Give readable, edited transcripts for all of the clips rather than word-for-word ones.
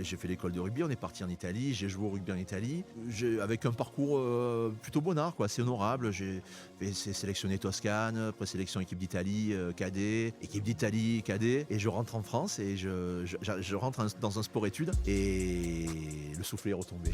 j'ai fait l'école de rugby, on est parti en Italie, j'ai joué au rugby en Italie, avec un parcours plutôt bonnard, quoi, assez honorable. J'ai fait sélectionné Toscane, présélection équipe d'Italie cadet, équipe d'Italie cadet, et je rentre en France et je rentre dans un sport-études et le soufflet est retombé.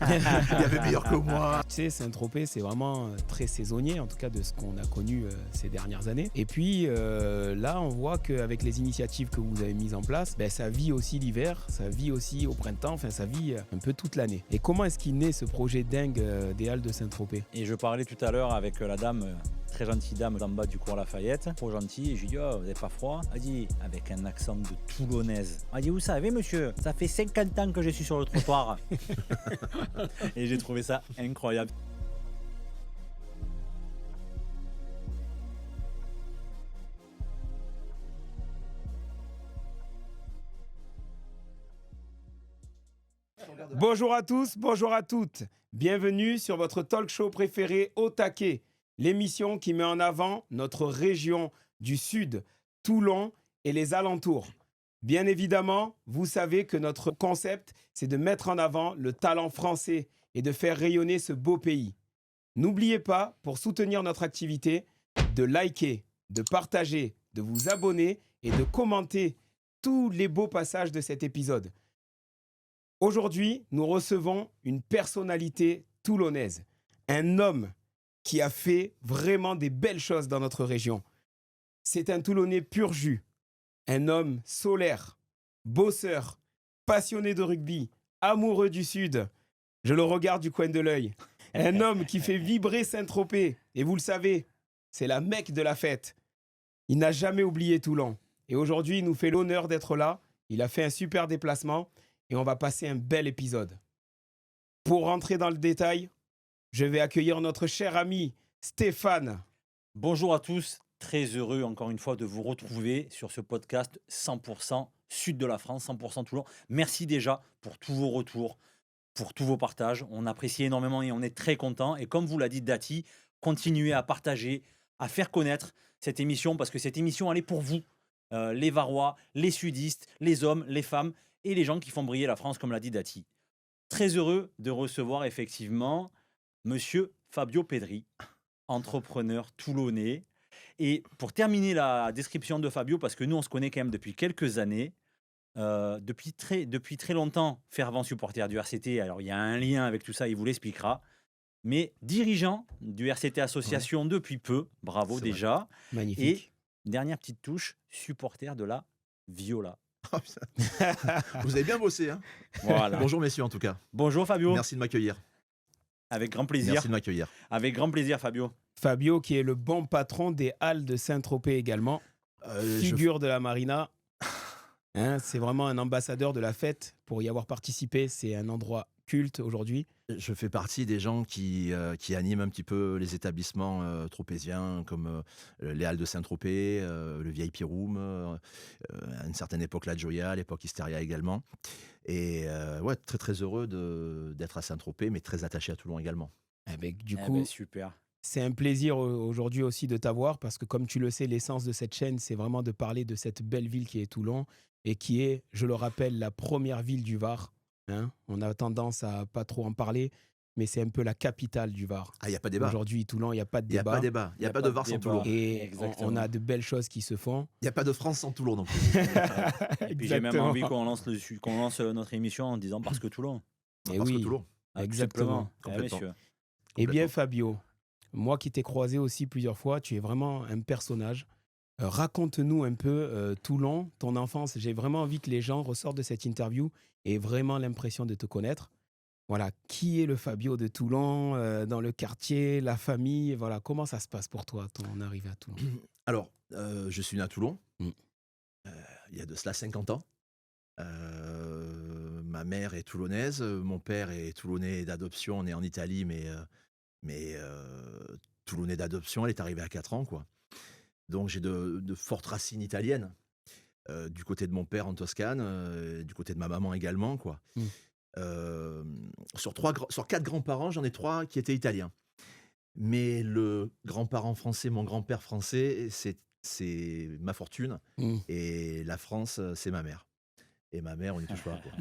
Il y avait meilleur que moi. Tu sais, Saint-Tropez, c'est vraiment très saisonnier, en tout cas de ce qu'on a connu ces dernières années. Et puis là, on voit qu'avec les initiatives que vous avez mises en place, ça vit aussi l'hiver, ça vit aussi au printemps, enfin ça vit un peu toute l'année. Et comment est-ce qu'il naît ce projet dingue des Halles de Saint-Tropez? Et je parlais tout à l'heure avec la dame, très gentille dame d'en bas du cours Lafayette, trop gentille, et je lui dis, oh, vous n'avez pas froid? Elle dit, avec un accent de Toulonnaise. Elle dit, vous savez monsieur, ça fait 50 ans que je suis sur le trottoir. Et j'ai trouvé ça incroyable. Bonjour à tous, bonjour à toutes. Bienvenue sur votre talk show préféré Au Taquet, l'émission qui met en avant notre région du Sud, Toulon et les alentours. Bien évidemment, vous savez que notre concept, c'est de mettre en avant le talent français et de faire rayonner ce beau pays. N'oubliez pas, pour soutenir notre activité, de liker, de partager, de vous abonner et de commenter tous les beaux passages de cet épisode. Aujourd'hui, nous recevons une personnalité toulonnaise, un homme qui a fait vraiment des belles choses dans notre région. C'est un Toulonnais pur jus, un homme solaire, bosseur, passionné de rugby, amoureux du Sud. Je le regarde du coin de l'œil. Un homme qui fait vibrer Saint-Tropez. Et vous le savez, c'est la Mecque de la fête. Il n'a jamais oublié Toulon. Et aujourd'hui, il nous fait l'honneur d'être là. Il a fait un super déplacement. Et on va passer un bel épisode. Pour rentrer dans le détail, je vais accueillir notre cher ami Stéphane. Bonjour à tous, très heureux encore une fois de vous retrouver sur ce podcast 100% Sud de la France, 100% Toulon. Merci déjà pour tous vos retours, pour tous vos partages. On apprécie énormément et on est très contents. Et comme vous l'a dit Dati, continuez à partager, à faire connaître cette émission parce que cette émission, elle est pour vous, les Varois, les Sudistes, les hommes, les femmes et les gens qui font briller la France, comme l'a dit Dati. Très heureux de recevoir effectivement Monsieur Fabio Pedri, entrepreneur toulonnais. Et pour terminer la description de Fabio, parce que nous on se connaît quand même depuis quelques années, depuis très longtemps, fervent supporter du RCT, alors il y a un lien avec tout ça, il vous l'expliquera, mais dirigeant du RCT Association depuis peu, bravo C'est déjà. Magnifique. Et dernière petite touche, supporter de la Viola. Oh, putain. Vous avez bien bossé, hein. Voilà. Bonjour messieurs en tout cas. Bonjour Fabio. Merci de m'accueillir. Avec grand plaisir. Merci de m'accueillir. Avec grand plaisir Fabio. Fabio qui est le bon patron des Halles de Saint-Tropez également. Figure de la Marina. Hein, c'est vraiment un ambassadeur de la fête. Pour y avoir participé, c'est un endroit culte aujourd'hui. Je fais partie des gens qui animent un petit peu les établissements tropéziens comme les Halles de Saint-Tropez, le VIP Room, à une certaine époque la Joya, à l'époque Hysteria également. Et ouais, très très heureux d'être à Saint-Tropez, mais très attaché à Toulon également. Du coup, Super. c'est un plaisir aujourd'hui aussi de t'avoir parce que comme tu le sais, l'essence de cette chaîne, c'est vraiment de parler de cette belle ville qui est Toulon et qui est, je le rappelle, la première ville du Var. Hein, on a tendance à pas trop en parler, mais c'est un peu la capitale du Var. Ah, il n'y a pas de débat. Aujourd'hui, Toulon, il n'y a pas de Il n'y a débat. pas de débat. Il n'y a pas de Var sans Toulon. Et Exactement. on a de belles choses qui se font. Il n'y a pas de France sans Toulon non plus. Et puis j'ai même envie qu'on lance notre émission en disant parce que Toulon. Et Parce que oui, Toulon. exactement. Complètement. Messieurs. Eh bien, Fabio, moi qui t'ai croisé aussi plusieurs fois, tu es vraiment un personnage. Raconte-nous un peu Toulon, ton enfance. J'ai vraiment envie que les gens ressortent de cette interview et aient vraiment l'impression de te connaître. Voilà, qui est le Fabio de Toulon, dans le quartier, la famille, voilà, comment ça se passe pour toi, ton arrivée à Toulon? Alors, je suis né à Toulon, Mm. il y a de cela 50 ans. Ma mère est toulonnaise, mon père est toulonnais d'adoption, né en Italie, mais toulonnais d'adoption, elle est arrivée à 4 ans, quoi. Donc j'ai de fortes racines italiennes, du côté de mon père en Toscane, du côté de ma maman également, quoi. Mm. Sur 4 grands-parents, j'en ai 3 qui étaient italiens. Mais le grand-parent français, mon grand-père français, c'est ma fortune. Mm. Et la France, c'est ma mère. et ma mère, on n'y touche pas, quoi.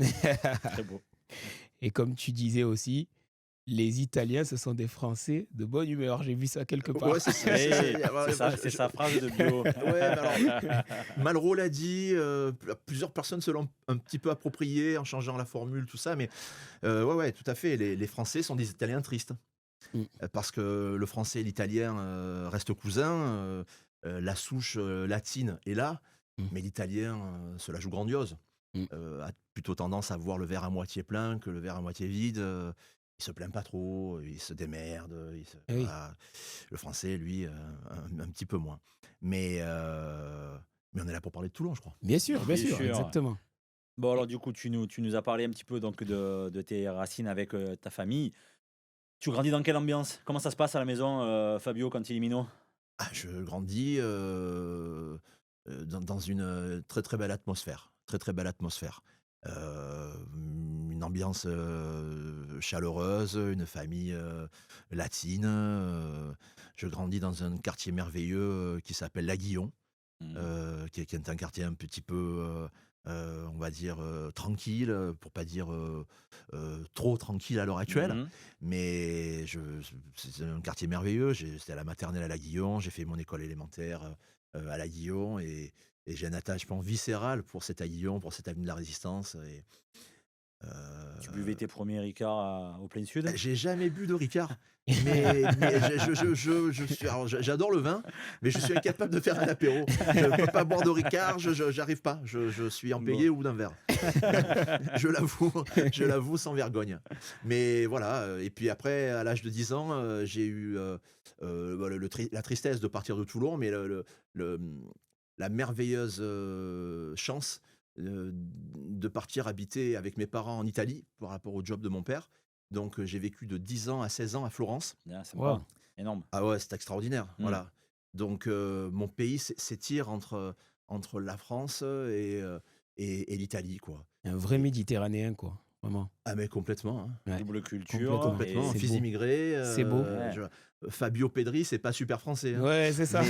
Très beau. Et comme tu disais aussi, les Italiens, ce sont des Français de bonne humeur. J'ai vu ça quelque part. Ouais, C'est sa phrase de bio. Ouais, mais alors, Malraux l'a dit, plusieurs personnes se l'ont un petit peu approprié en changeant la formule, tout ça, mais ouais, tout à fait. Les Français sont des Italiens tristes. Parce que le français et l'italien restent cousins, la souche latine est là, mais l'italien se la joue grandiose. A plutôt tendance à voir le verre à moitié plein que le verre à moitié vide. Il se plaint pas trop, il se démerde. Oui. Voilà. Le français, lui, un petit peu moins. Mais on est là pour parler de Toulon, je crois. Bien sûr, Bien sûr. exactement. Bon, alors du coup, tu nous as parlé un petit peu donc, de tes racines avec ta famille. Tu grandis dans quelle ambiance? Comment ça se passe à la maison, Fabio, quand il est minot? Ah, je grandis dans une très très belle atmosphère. Très très belle atmosphère. Une ambiance chaleureuse, une famille latine. Je grandis dans un quartier merveilleux qui s'appelle l'Aguillon, qui est un quartier un petit peu, on va dire, tranquille, pour pas dire trop tranquille à l'heure actuelle. Mhm. Mais c'est un quartier merveilleux. J'étais à la maternelle à l'Aguillon, j'ai fait mon école élémentaire à l'Aguillon et j'ai un attachement viscéral pour cet Aguillon, pour cette avenue de la Résistance. Et, Tu buvais tes premiers Ricard au plein sud? j'ai jamais bu de Ricard, mais alors, j'adore le vin, mais je suis incapable de faire un apéro. Je ne peux pas boire de Ricard, j'arrive pas. Je suis empayé au bout d'un verre. Je l'avoue sans vergogne. Mais voilà, et puis après, à l'âge de 10 ans, j'ai eu la tristesse de partir de Toulon, mais la merveilleuse chance de partir habiter avec mes parents en Italie par rapport au job de mon père. Donc j'ai vécu de 10 ans à 16 ans à Florence. Ah, c'est Wow. énorme. Ah ouais, c'est extraordinaire. Voilà. Donc mon pays s'étire entre la France et l'Italie, quoi. Un vrai Méditerranéen, quoi. Vraiment. Ah mais complètement. Hein. Ouais. Double culture. Complètement. c'est Fils beau. immigré. C'est beau. Fabio Pedri, c'est pas super français. Hein. Ouais, c'est ça.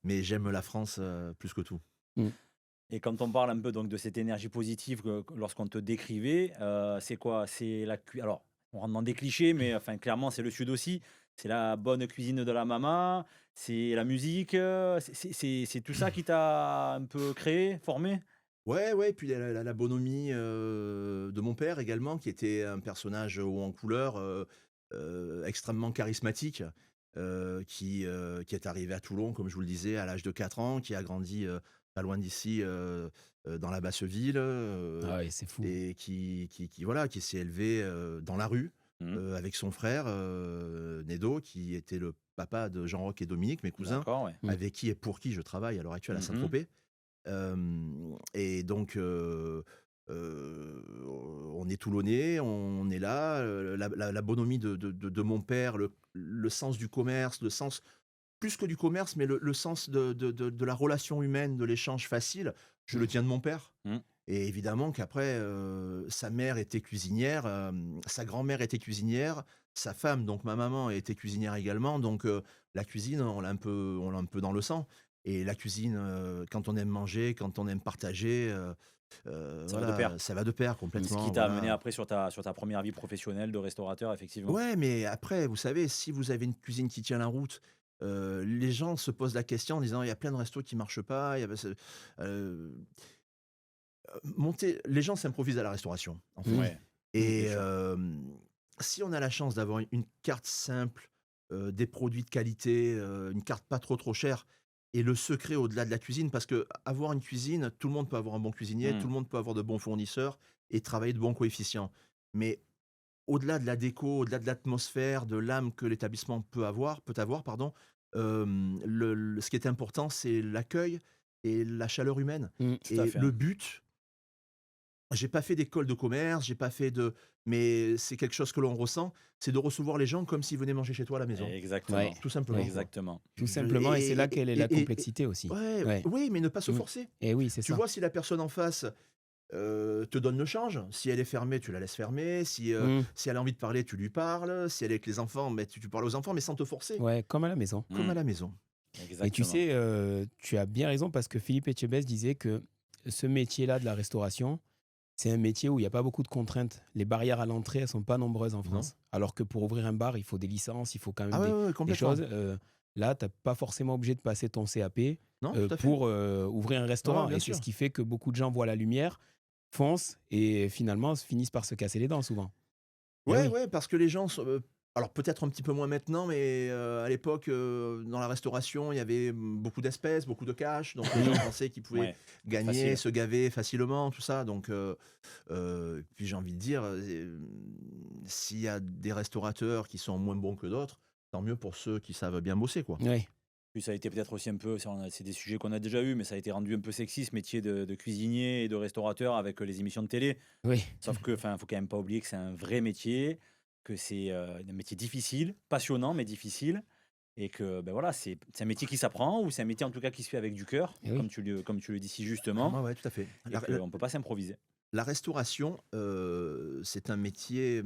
Mais j'aime la France plus que tout. Et quand on parle un peu donc de cette énergie positive lorsqu'on te décrivait, c'est quoi? C'est alors, on rentre dans des clichés, mais enfin clairement c'est le sud aussi. C'est la bonne cuisine de la maman, c'est la musique, c'est tout ça qui t'a un peu créé, formé? Ouais, puis la bonhomie de mon père également, qui était un personnage haut en couleur, extrêmement charismatique, qui est arrivé à Toulon, comme je vous le disais, à l'âge de 4 ans, qui a grandi pas loin d'ici, dans la Basse-Ville, Ah ouais, c'est fou. et voilà, qui s'est élevé dans la rue avec son frère Nedo, qui était le papa de Jean-Roch et Dominique, mes cousins, D'accord, ouais. avec qui et pour qui je travaille à l'heure actuelle à Saint-Tropez. Et donc, on est Toulonnais, on est là. La bonhomie de mon père, le sens du commerce, le sens, plus que du commerce, mais le sens de la relation humaine, de l'échange facile, je le tiens de mon père. Et évidemment qu'après, sa mère était cuisinière, sa grand-mère était cuisinière, sa femme, donc ma maman, était cuisinière également. Donc la cuisine, on l'a un peu dans le sang. Et la cuisine, quand on aime manger, quand on aime partager, Ça va de pair. ça va de pair complètement. Ce qui t'a voilà. amené après sur ta première vie professionnelle de restaurateur, effectivement. Ouais, mais après, vous savez, si vous avez une cuisine qui tient la route, les gens se posent la question en disant il y a plein de restos qui marchent pas. Les gens s'improvisent à la restauration, en fait. Ouais. Et bien sûr. si on a la chance d'avoir une carte simple, des produits de qualité, une carte pas trop chère, et le secret au-delà de la cuisine, parce que avoir une cuisine, tout le monde peut avoir un bon cuisinier, tout le monde peut avoir de bons fournisseurs et travailler de bons coefficients. Mais au-delà de la déco, au-delà de l'atmosphère, de l'âme que l'établissement peut avoir, pardon, ce qui est important, c'est l'accueil et la chaleur humaine. Tout à Et fait. le but, j'ai pas fait d'école de commerce, j'ai pas fait mais c'est quelque chose que l'on ressent, c'est de recevoir les gens comme s'ils venaient manger chez toi à la maison. Exactement. Ouais. Tout simplement. quoi. Exactement. Tout simplement, et c'est là qu'elle est la et- complexité aussi. Ouais, oui, mais ne pas se Mm. forcer. Et oui, c'est Tu ça. vois, si la personne en face te donne le change, si elle est fermée, tu la laisses fermer, si elle a envie de parler, tu lui parles, si elle est avec les enfants, mais tu parles aux enfants, mais sans te forcer, Ouais, comme à la maison. comme à la maison. Exactement. Et tu sais, tu as bien raison parce que Philippe Etchebest disait que ce métier-là de la restauration, c'est un métier où il n'y a pas beaucoup de contraintes. Les barrières à l'entrée, elles ne sont pas nombreuses en France. Alors que pour ouvrir un bar, il faut des licences, il faut quand même des complètement. choses. Là, tu n'es pas forcément obligé de passer ton CAP Non, tout à fait. pour ouvrir un restaurant. bien Et c'est sûr. ce qui fait que beaucoup de gens voient la lumière, foncent et finalement finissent par se casser les dents souvent. Eh Ouais, oui. ouais, parce que les gens sont, alors peut-être un petit peu moins maintenant, mais à l'époque, dans la restauration, il y avait, beaucoup d'espèces, beaucoup de cash, donc les gens pensaient qu'ils pouvaient Ouais, gagner, facile. se gaver facilement, tout ça, donc puis j'ai envie de dire, s'il y a des restaurateurs qui sont moins bons que d'autres, tant mieux pour ceux qui savent bien bosser, quoi. Ouais. Puis ça a été peut-être aussi un peu, c'est des sujets qu'on a déjà eus, mais ça a été rendu un peu sexy, ce métier de cuisinier et de restaurateur avec les émissions de télé. Oui. Sauf que, enfin, faut quand même pas oublier que c'est un vrai métier, que c'est un métier difficile, passionnant mais difficile, et que ben voilà, c'est un métier qui s'apprend ou c'est un métier en tout cas qui se fait avec du cœur, Eh oui. comme tu le dis si justement, Ouais, tout à fait. et qu'on peut pas s'improviser. La restauration, c'est un métier,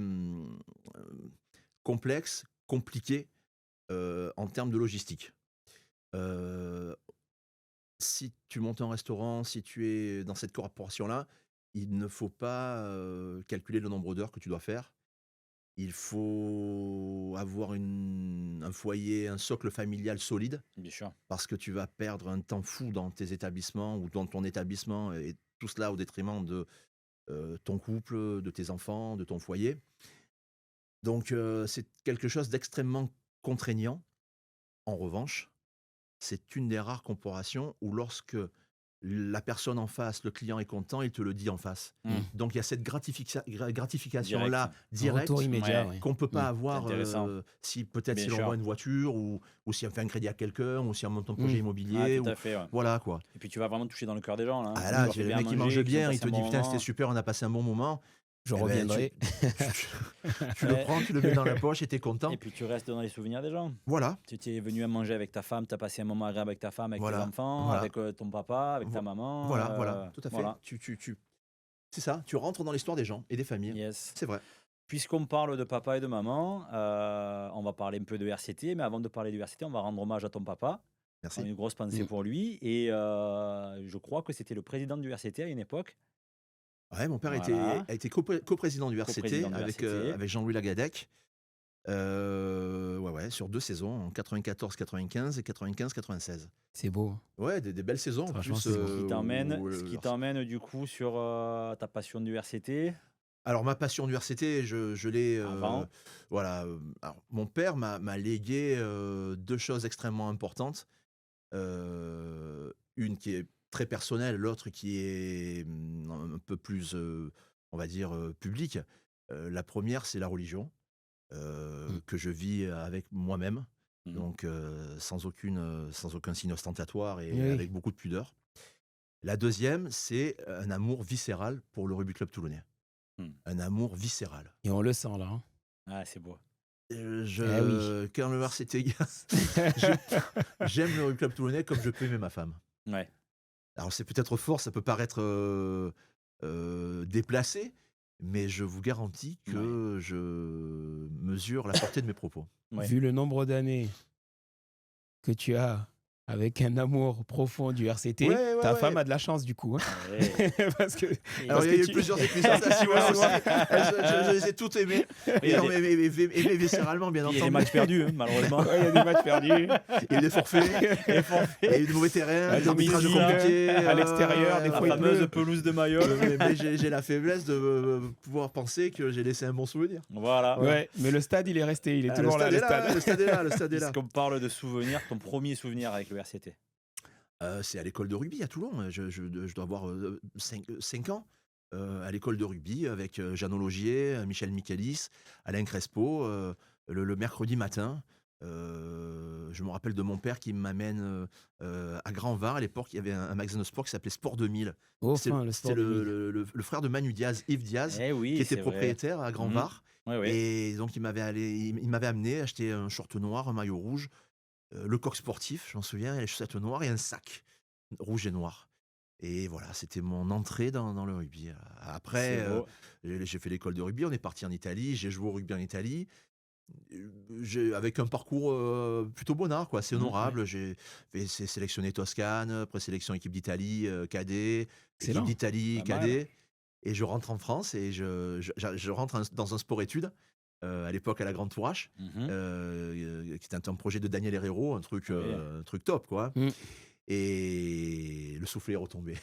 complexe, compliqué, en termes de logistique. Heu, Si tu montes un restaurant, si tu es dans cette corporation-là, il ne faut pas, calculer le nombre d'heures que tu dois faire. Il faut avoir un foyer, un socle familial solide, Bien sûr. parce que tu vas perdre un temps fou dans tes établissements ou dans ton établissement et tout cela au détriment de, ton couple, de tes enfants, de ton foyer. Donc c'est quelque chose d'extrêmement contraignant. En revanche, c'est une des rares corporations où lorsque la personne en face, le client est content, il te le dit en face. Mm. Donc il y a cette gratification-là Un retour directe immédiat. Ouais. Ouais. qu'on ne peut pas avoir intéressant. si peut-être Bien si l'on sûr. vend une voiture ou si on fait un crédit à quelqu'un ou si on monte un projet Mm. Ah, immobilier. tout à fait. Ouais. Voilà quoi. Et puis tu vas vraiment toucher dans le cœur des gens là. Hein. Ah Tu là, leur tu fais le bien mec qui manger, mange qu'ils ont bien, il passé te un dit bon putain moment. c'était super, on a passé un bon moment. Je Eh ben, reviendrai. tu le prends, tu le mets dans la poche et t'es content. Et puis tu restes dans les souvenirs des gens. Voilà. Tu es venu à manger avec ta femme, tu as passé un moment agréable avec ta femme, avec tes Voilà, enfants, voilà. avec ton papa, avec ta Vo- maman. Voilà, tout à fait. Voilà. C'est ça, tu rentres dans l'histoire des gens et des familles. Yes. C'est vrai. Puisqu'on parle de papa et de maman, on va parler un peu de RCT, mais avant de parler du RCT, on va rendre hommage à ton papa. On a Merci. une grosse pensée Mm. pour lui. Et je crois que c'était le président du RCT à une époque. Ouais, mon père Voilà. a été coprésident du RCT Coprésident du avec, RCT. avec Jean-Louis Lagadec. Sur 2 saisons, en 94-95 et 95-96. C'est beau. Ouais, des belles saisons en Franchement, plus. c'est beau. Ce qui t'emmène du coup sur ta passion du RCT. Alors ma passion du RCT, je l'ai, Avant. voilà, alors mon père m'a légué, 2 choses extrêmement importantes. Une qui est très personnelle, l'autre qui est, un peu plus, on va dire, publique. La première, c'est la religion, que je vis avec moi-même, Mhm. donc sans aucun signe ostentatoire et Oui. avec beaucoup de pudeur. La deuxième, c'est un amour viscéral pour le Rugby Club Toulonnais. Un amour viscéral. Et on le sent là. Hein. Ah, c'est beau. Oui. Quand le RCT j'aime le Rugby Club Toulonnais comme je peux aimer ma femme. Ouais. Alors c'est peut-être fort, ça peut paraître déplacé, mais je vous garantis que je mesure la portée de mes propos. Ouais. Vu le nombre d'années que tu as avec un amour profond du RCT, Ouais, ta ouais. femme a de la chance du coup. Hein. Ouais. Parce que, Alors parce il y a que eu tu- plusieurs épisodes aussi. Je les ai toutes aimées. Il y a Non, mais aimées viscéralement, bien Il y a des entendu. matchs perdus, hein, malheureusement. Ouais, il y a des matchs perdus. Il y a eu des forfaits, il y a eu de mauvais terrains, À des arbitrages domicile, compliqués. à l'extérieur, des La fois, il fameuse pleut. pelouse de Mayol. Mais j'ai la faiblesse de pouvoir penser que j'ai laissé un bon souvenir. Voilà. Ouais, mais le stade, il est resté. Il est Ah, toujours là, le stade. ouais, le stade est là, le stade est là. Puisqu'on parle de souvenirs, ton premier souvenir avec le RCT. C'est à l'école de rugby à Toulon. Je dois avoir 5 ans. À l'école de rugby avec Jeannot Logier, Michel Michaelis, Alain Crespo, le mercredi matin. Je me rappelle de mon père qui m'amène à Grand-Var. À l'époque, il y avait un magasin de sport qui s'appelait Sport 2000. Enfin, le sport C'était de nuit. le frère de Manu Diaz, Yves Diaz, Eh oui, qui était c'est propriétaire à Grand-Var. vrai. Ouais. Et donc, il m'avait amené acheter un short noir, un maillot rouge, le coq sportif, je m'en souviens, et les chaussettes noires et un sac rouge et noir. Et voilà, c'était mon entrée dans le rugby. Après, C'est beau. j'ai fait l'école de rugby, on est parti en Italie, j'ai joué au rugby en Italie. avec un parcours plutôt bonnard, quoi, assez Mmh, honorable. J'ai fait sélectionné Toscane, présélection équipe d'Italie, cadet, équipe Excellent. d'Italie, Pas mal. cadet. Et je rentre en France et je rentre dans un sport-études, à l'époque à la Grande Tourache, Mmh. qui était un projet de Daniel Herrero, Oui. un truc top, quoi. Mm. Et le soufflet est retombé.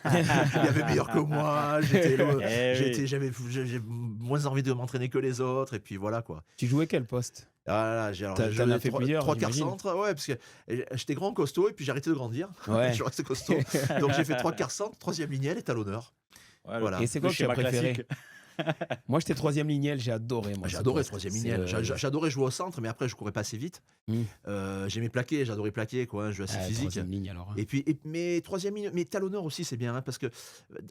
Il y avait meilleur que moi, Eh oui. j'ai moins envie de m'entraîner que les autres, et puis voilà, quoi. Tu jouais quel poste? Ah là, j'ai alors T'en j'ai as joué fait plusieurs, trois quarts j'imagine. centre, ouais, parce que j'étais grand, costaud, et puis j'ai arrêté de grandir. Ouais. Je suis resté costaud. Donc j'ai fait trois quarts centre, troisième lignelle et talonneur. Ouais, Voilà. Et c'est le quoi que tu as schéma préféré? classique. Moi, j'étais troisième lignel, j'ai adoré. Moi, J'ai ce adoré poste. troisième C'est, lignelle. J'adorais jouer au centre, mais après je courais pas assez vite. Mm. J'aimais plaquer, j'adorais plaquer, quoi, un jeu assez physique. troisième ligne alors. Hein. Et puis, mais troisième ligne, mais talonneur aussi, c'est bien, hein, parce que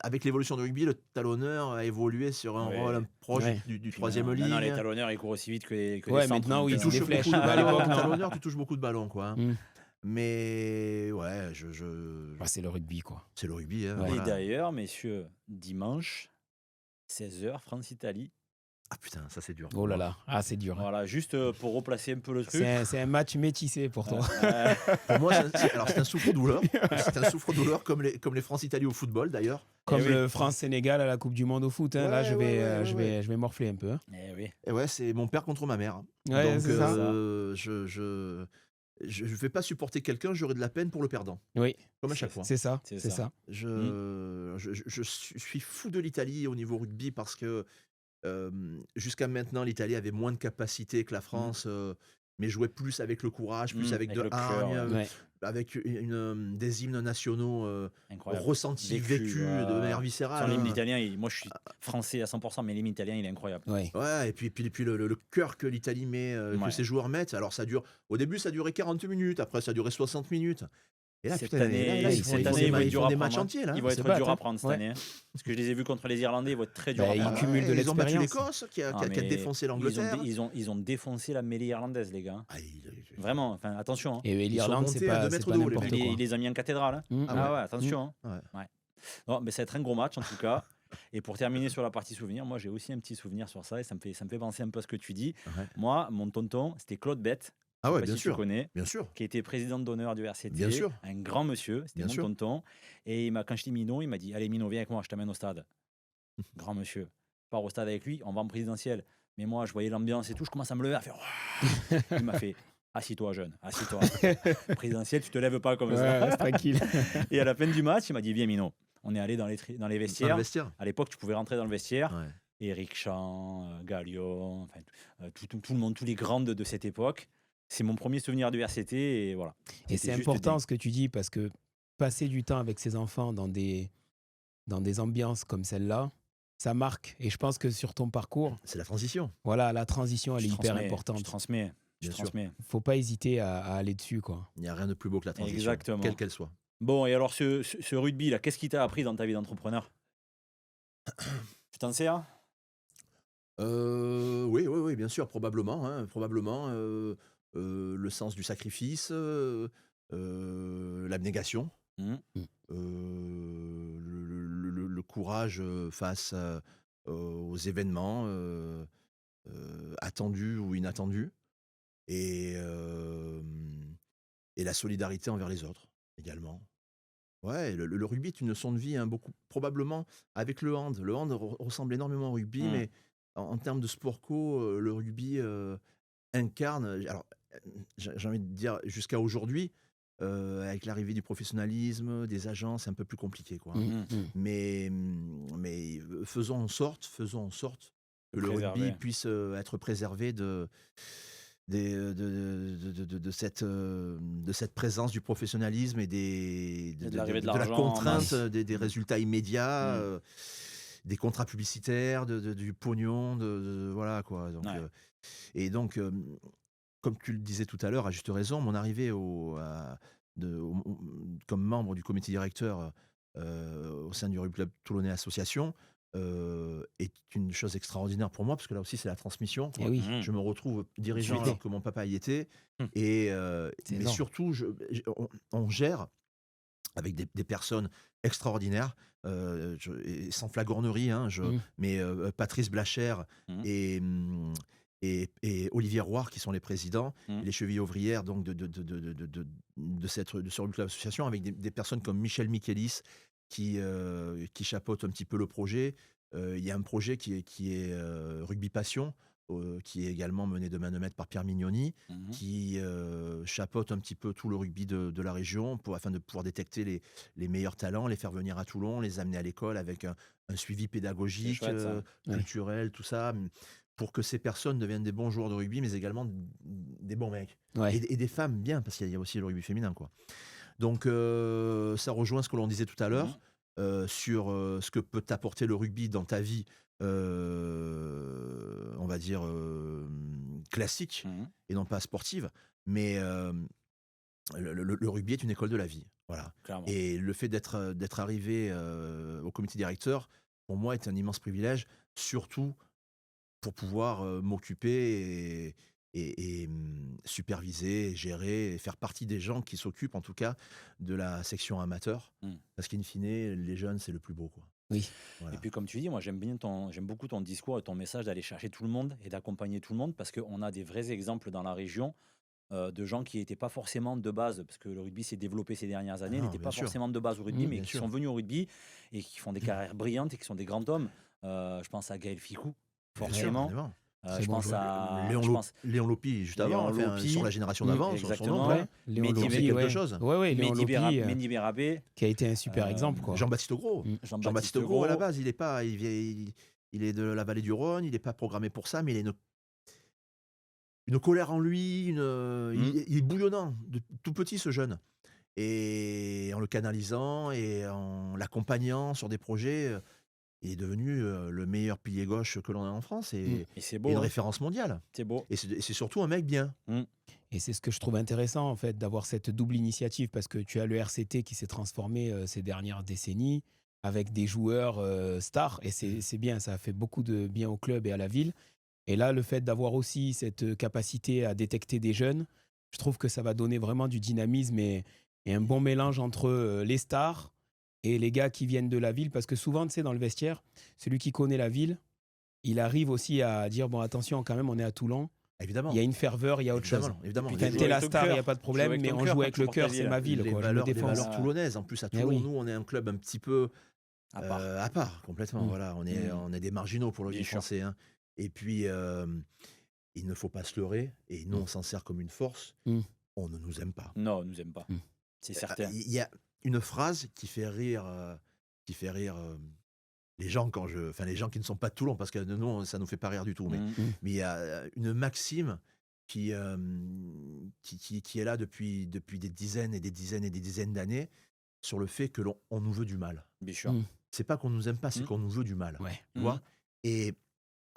avec l'évolution du rugby, le talonneur a évolué sur un Ouais. rôle proche Ouais. du Puis troisième ligne. maintenant, les talonneurs, ils courent aussi vite que les Ouais, centres. maintenant, donc, oui, Tu c'est touches des beaucoup flèches. de À ballons. l'époque, non. Talonneur, tu touches beaucoup de ballons, quoi. Hein. Mm. Mais ouais, Bah, c'est le rugby, quoi. c'est le rugby. Hein, Ouais. Et voilà. d'ailleurs, messieurs, dimanche, 16h, France-Italie. Ah putain, ça c'est dur. Oh là là, ah, c'est dur. Hein. Voilà, juste pour replacer un peu le truc. C'est un match métissé pour toi. Pour moi, c'est un souffre-douleur. C'est un souffre-douleur comme les France-Italie au football, d'ailleurs. Comme oui. le France-Sénégal à la Coupe du Monde au foot. Hein. Là, Ouais, je vais, ouais, je ouais, vais, je vais morfler un peu. Hein. Eh oui. Et ouais, c'est mon père contre ma mère. Ouais, Donc, c'est ça. je vais pas supporter quelqu'un, j'aurai de la peine pour le perdant. Oui, Comme à chaque fois. c'est ça. C'est C'est ça. ça. Je suis fou de l'Italie au niveau rugby parce que jusqu'à maintenant, l'Italie avait moins de capacité que la France, mais jouait plus avec le courage, plus avec avec de le cœur, hargne, Ouais. avec des hymnes nationaux Incroyable. ressentis, vécus de manière viscérale. Son l'hymne hein. italien, moi je suis français à 100%, mais l'hymne italien, il est incroyable. Ouais. Ouais, et puis le cœur que l'Italie met, que Ouais. ses joueurs mettent. Alors au début, ça durait 40 minutes, après ça durait 60 minutes. Et là, Cette putain, année, là, ils cette font des année, ils vont être ils durs font à des prendre, matchs hein. entiers, là. Ils vont se être battent, durs hein. à prendre cette Ouais. année. Hein. Parce que je les ai vus contre les Irlandais, ils vont être très durs Bah, à ils prendre. cumulent de Ils ont battu l'expérience. l'Écosse, qui a Ah, mais défoncé l'Angleterre. Ils ont défoncé la mêlée irlandaise, les gars. Ah, Vraiment, enfin, attention. Hein. Et sont l'Irlande, c'est montés à pas, 2 c'est mètres pas de haut, les n'importe mecs. quoi. Il les a mis en cathédrale. Hein. Mm. Ah ouais, attention. Hein. Ouais. Ouais. Non, mais ça va être un gros match en tout cas. Et pour terminer sur la partie souvenir, moi j'ai aussi un petit souvenir sur ça et ça me fait penser un peu à ce que tu dis. Ouais. Moi, mon tonton, c'était Claude Bette. Ah ouais, Je sais pas bien si sûr. tu connais, Bien sûr. qui était président d'honneur du RCT. Bien sûr. Un grand monsieur, c'était Bien mon sûr. tonton. Et quand je dis Minot, il m'a dit allez Minot, viens avec moi, je t'amène au stade. Grand monsieur. Je pars au stade avec lui, on va en présidentiel. Mais moi, je voyais l'ambiance et tout, je commence à me lever, à faire. Ouah. Il m'a fait assis-toi, jeune, assis-toi. Présidentiel, tu te lèves pas comme Ouais, ça. reste tranquille. Et à la fin du match, il m'a dit viens Minot. On est allé dans les Dans le vestiaires. vestiaire. À l'époque, tu pouvais rentrer dans le vestiaire. Ouais. Éric Champ, Gallion, enfin, tout le monde, tous les grands de cette époque. C'est mon premier souvenir du RCT et voilà. Et C'était c'est juste important dingue. ce que tu dis parce que passer du temps avec ses enfants dans des ambiances comme celle-là, ça marque. Et je pense que sur ton parcours, C'est la transition. voilà, la transition, elle est Je hyper transmets, importante. Je transmets. Bien sûr. Faut pas hésiter à aller dessus, quoi. Il n'y a rien de plus beau que la transition. Exactement. Quelle qu'elle soit. Bon, et alors ce rugby, là, qu'est-ce qui t'a appris dans ta vie d'entrepreneur? Tu t'en sers? Oui, bien sûr, probablement. Hein, probablement le sens du sacrifice, l'abnégation, Mhm. le courage face aux événements attendus ou inattendus, et la solidarité envers les autres également. Ouais, le rugby est une leçon de vie, hein, probablement avec le hand. Le hand ressemble énormément au rugby, Mm. mais en termes de sport co, le rugby incarne. Alors, j'ai envie de dire jusqu'à aujourd'hui, avec l'arrivée du professionnalisme, des agents, c'est un peu plus compliqué, quoi. Mm, mm. Mais faisons en sorte que le préserver. rugby puisse être préservé de cette présence du professionnalisme et de l'arrivée de la l'argent en contrainte masse. des résultats immédiats, Mm. des contrats publicitaires, du pognon, voilà quoi. Donc, Ouais. et donc, comme tu le disais tout à l'heure, à juste raison, mon arrivée comme membre du comité directeur au sein du Rugby Club Toulonnais Association est une chose extraordinaire pour moi, parce que là aussi c'est la transmission, quoi. Eh oui. Mhm. Je me retrouve dirigeant Suite. alors que mon papa y était. Hum. Et, C'est mais énorme. surtout, on gère avec des personnes extraordinaires, et sans flagornerie, hein, Mm. mais Patrice Blacher Mhm. et et Olivier Roire, qui sont les présidents, Mmh. et les chevilles ouvrières donc de ce rugby club association, avec des personnes comme Michel Michelis qui chapeaute un petit peu le projet. Il y a un projet qui est Rugby Passion, qui est également mené de main de maître par Pierre Mignoni, Mmh. qui chapeaute un petit peu tout le rugby de la région afin de pouvoir détecter les meilleurs talents, les faire venir à Toulon, les amener à l'école avec un suivi pédagogique, chouette, ça. Ouais. culturel, tout ça, pour que ces personnes deviennent des bons joueurs de rugby, mais également des bons mecs. Ouais. Et des femmes bien, parce qu'il y a aussi le rugby féminin, quoi. Donc ça rejoint ce que l'on disait tout à l'heure sur ce que peut t'apporter le rugby dans ta vie, on va dire classique Mmh. et non pas sportive. Mais le rugby est une école de la vie. Voilà. Clairement. Et le fait d'être arrivé au comité directeur, pour moi, est un immense privilège, surtout pour pouvoir m'occuper et superviser, gérer, et faire partie des gens qui s'occupent en tout cas de la section amateur. Mmh. Parce qu'in fine, les jeunes, c'est le plus beau, quoi. Oui. Voilà. Et puis comme tu dis, moi j'aime beaucoup ton discours et ton message d'aller chercher tout le monde et d'accompagner tout le monde parce qu'on a des vrais exemples dans la région de gens qui n'étaient pas forcément de base, parce que le rugby s'est développé ces dernières années, non, n'étaient bien pas sûr. forcément de base au rugby, mais bien qui sûr. sont venus au rugby et qui font des carrières brillantes et qui sont des grands hommes. Je pense à Gaël Ficou, Bien sûr, forcément. évidemment. Très Je bon pense joueur. à... Léon, je Lo- pense Léon Lopi, juste Léon avant, enfin, Lopi. sur la génération d'avant, son exactement. nom. Ouais. Léon Mehdi Lopi, quelque ouais. chose. Ouais, Léon Lopi, Mehdi Bérabé, qui a été un super exemple, quoi. Jean-Baptiste Gros. Jean-Baptiste Gros, à la base, il est de la vallée du Rhône, il n'est pas programmé pour ça, mais il a une colère en lui, il est bouillonnant, de tout petit, ce jeune. Et en le canalisant et en l'accompagnant sur des projets, il est devenu le meilleur pilier gauche que l'on a en France et Et c'est et beau, une hein. référence mondiale. C'est beau. Et c'est surtout un mec bien. Et c'est ce que je trouve intéressant, en fait, d'avoir cette double initiative, parce que tu as le RCT qui s'est transformé ces dernières décennies avec des joueurs stars, et c'est bien, ça a fait beaucoup de bien au club et à la ville. Et là, le fait d'avoir aussi cette capacité à détecter des jeunes, je trouve que ça va donner vraiment du dynamisme et un bon mélange entre les stars et les gars qui viennent de la ville, parce que souvent, tu sais, dans le vestiaire, celui qui connaît la ville, il arrive aussi à dire, bon, attention, quand même, on est à Toulon. Évidemment. Il y a une ferveur, il y a autre chose. Évidemment. Et puis, Quand tu t'es joues la avec ton star, il n'y a cœur. pas de Tu problème, joues avec mais ton on cœur joue quand avec tu le portes ta cœur, ville. c'est ma ville. Les Quoi. Je me valeurs, les défonce. valeurs toulonnaises. En plus, à Eh Toulon, oui. nous, on est un club un petit peu À part. à part, complètement. Voilà, on est des marginaux pour le Bien rugby sûr. français. Hein. Et puis, il ne faut pas se leurrer. Et nous, on s'en sert comme une force. Mm. On ne nous aime pas. Non, on nous aime pas. Mm. C'est certain. Il y a une phrase qui fait rire les gens les gens qui ne sont pas de Toulon, parce que nous, ça nous fait pas rire du tout. Mais il y a une maxime qui est là depuis des dizaines et des dizaines et des dizaines d'années sur le fait que on nous veut du mal. Bien sûr. Mm. C'est pas qu'on nous aime pas, c'est qu'on nous veut du mal. Ouais. Tu vois. Et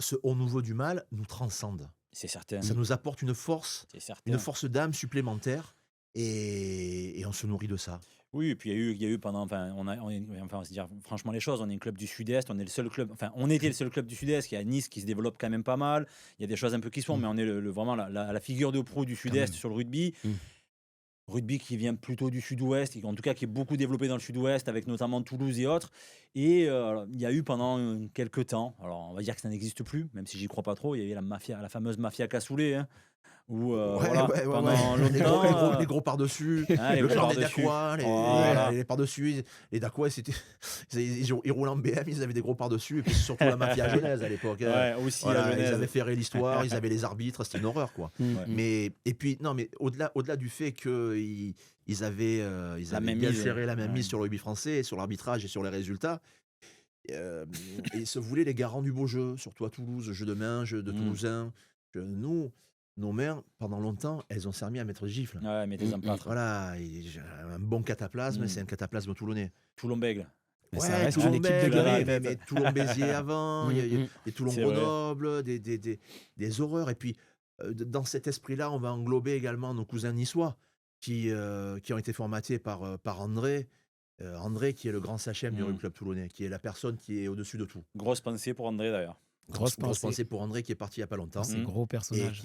ce on nous veut du mal nous transcende. C'est certain. Ça nous apporte une force C'est certain. d'âme supplémentaire et on se nourrit de ça. Oui, et puis il y a eu pendant, enfin, on va se dire franchement les choses, on est un club du Sud-Est, on est le seul club, enfin, on était le seul club du Sud-Est, il y a Nice qui se développe quand même pas mal, il y a des choses un peu qui se font, mais on est vraiment la figure de proue du Sud-Est sur le rugby. Rugby qui vient plutôt du Sud-Ouest, en tout cas qui est beaucoup développé dans le Sud-Ouest, avec notamment Toulouse et autres. Et il y a eu pendant quelques temps, alors on va dire que ça n'existe plus, même si j'y crois pas trop, il y avait la fameuse mafia cassoulet, hein, où pendant longtemps, les gros par-dessus, les le gros clan des par-dessus. Dacois, Voilà. les par-dessus. Les Dacois, ils roulaient en BM, ils avaient des gros par-dessus. Et puis surtout la mafia genèse à l'époque. Ouais, aussi Voilà, la ils Genèse. avaient ferré l'histoire, ils avaient les arbitres, c'était une horreur, quoi. Mais au-delà du fait qu'ils avaient bien mainmise, serré la même mise ouais. sur le rugby français, sur l'arbitrage et sur les résultats, ils se voulaient les garants du beau jeu, surtout à Toulouse, jeu de main, jeu de Toulousains. Nos mères, pendant longtemps, elles ont servi à mettre gifle. Ouais, mettez en plâtre. Voilà, un bon cataplasme, c'est un cataplasme toulonnais. Toulon-Bègle. Mais ça reste une équipe de Toulon-Bègles, guerriers. mais Toulon-Béziers avant, il y a des C'est Toulon-Grenoble, des horreurs. Et puis, dans cet esprit-là, on va englober également nos cousins niçois qui ont été formatés par André. André, qui est le grand sachem du rugby club toulonnais, qui est la personne qui est au-dessus de tout. Grosse pensée pour André d'ailleurs. Grosse pensée pour André, qui est parti il n'y a pas longtemps. C'est gros Et personnage.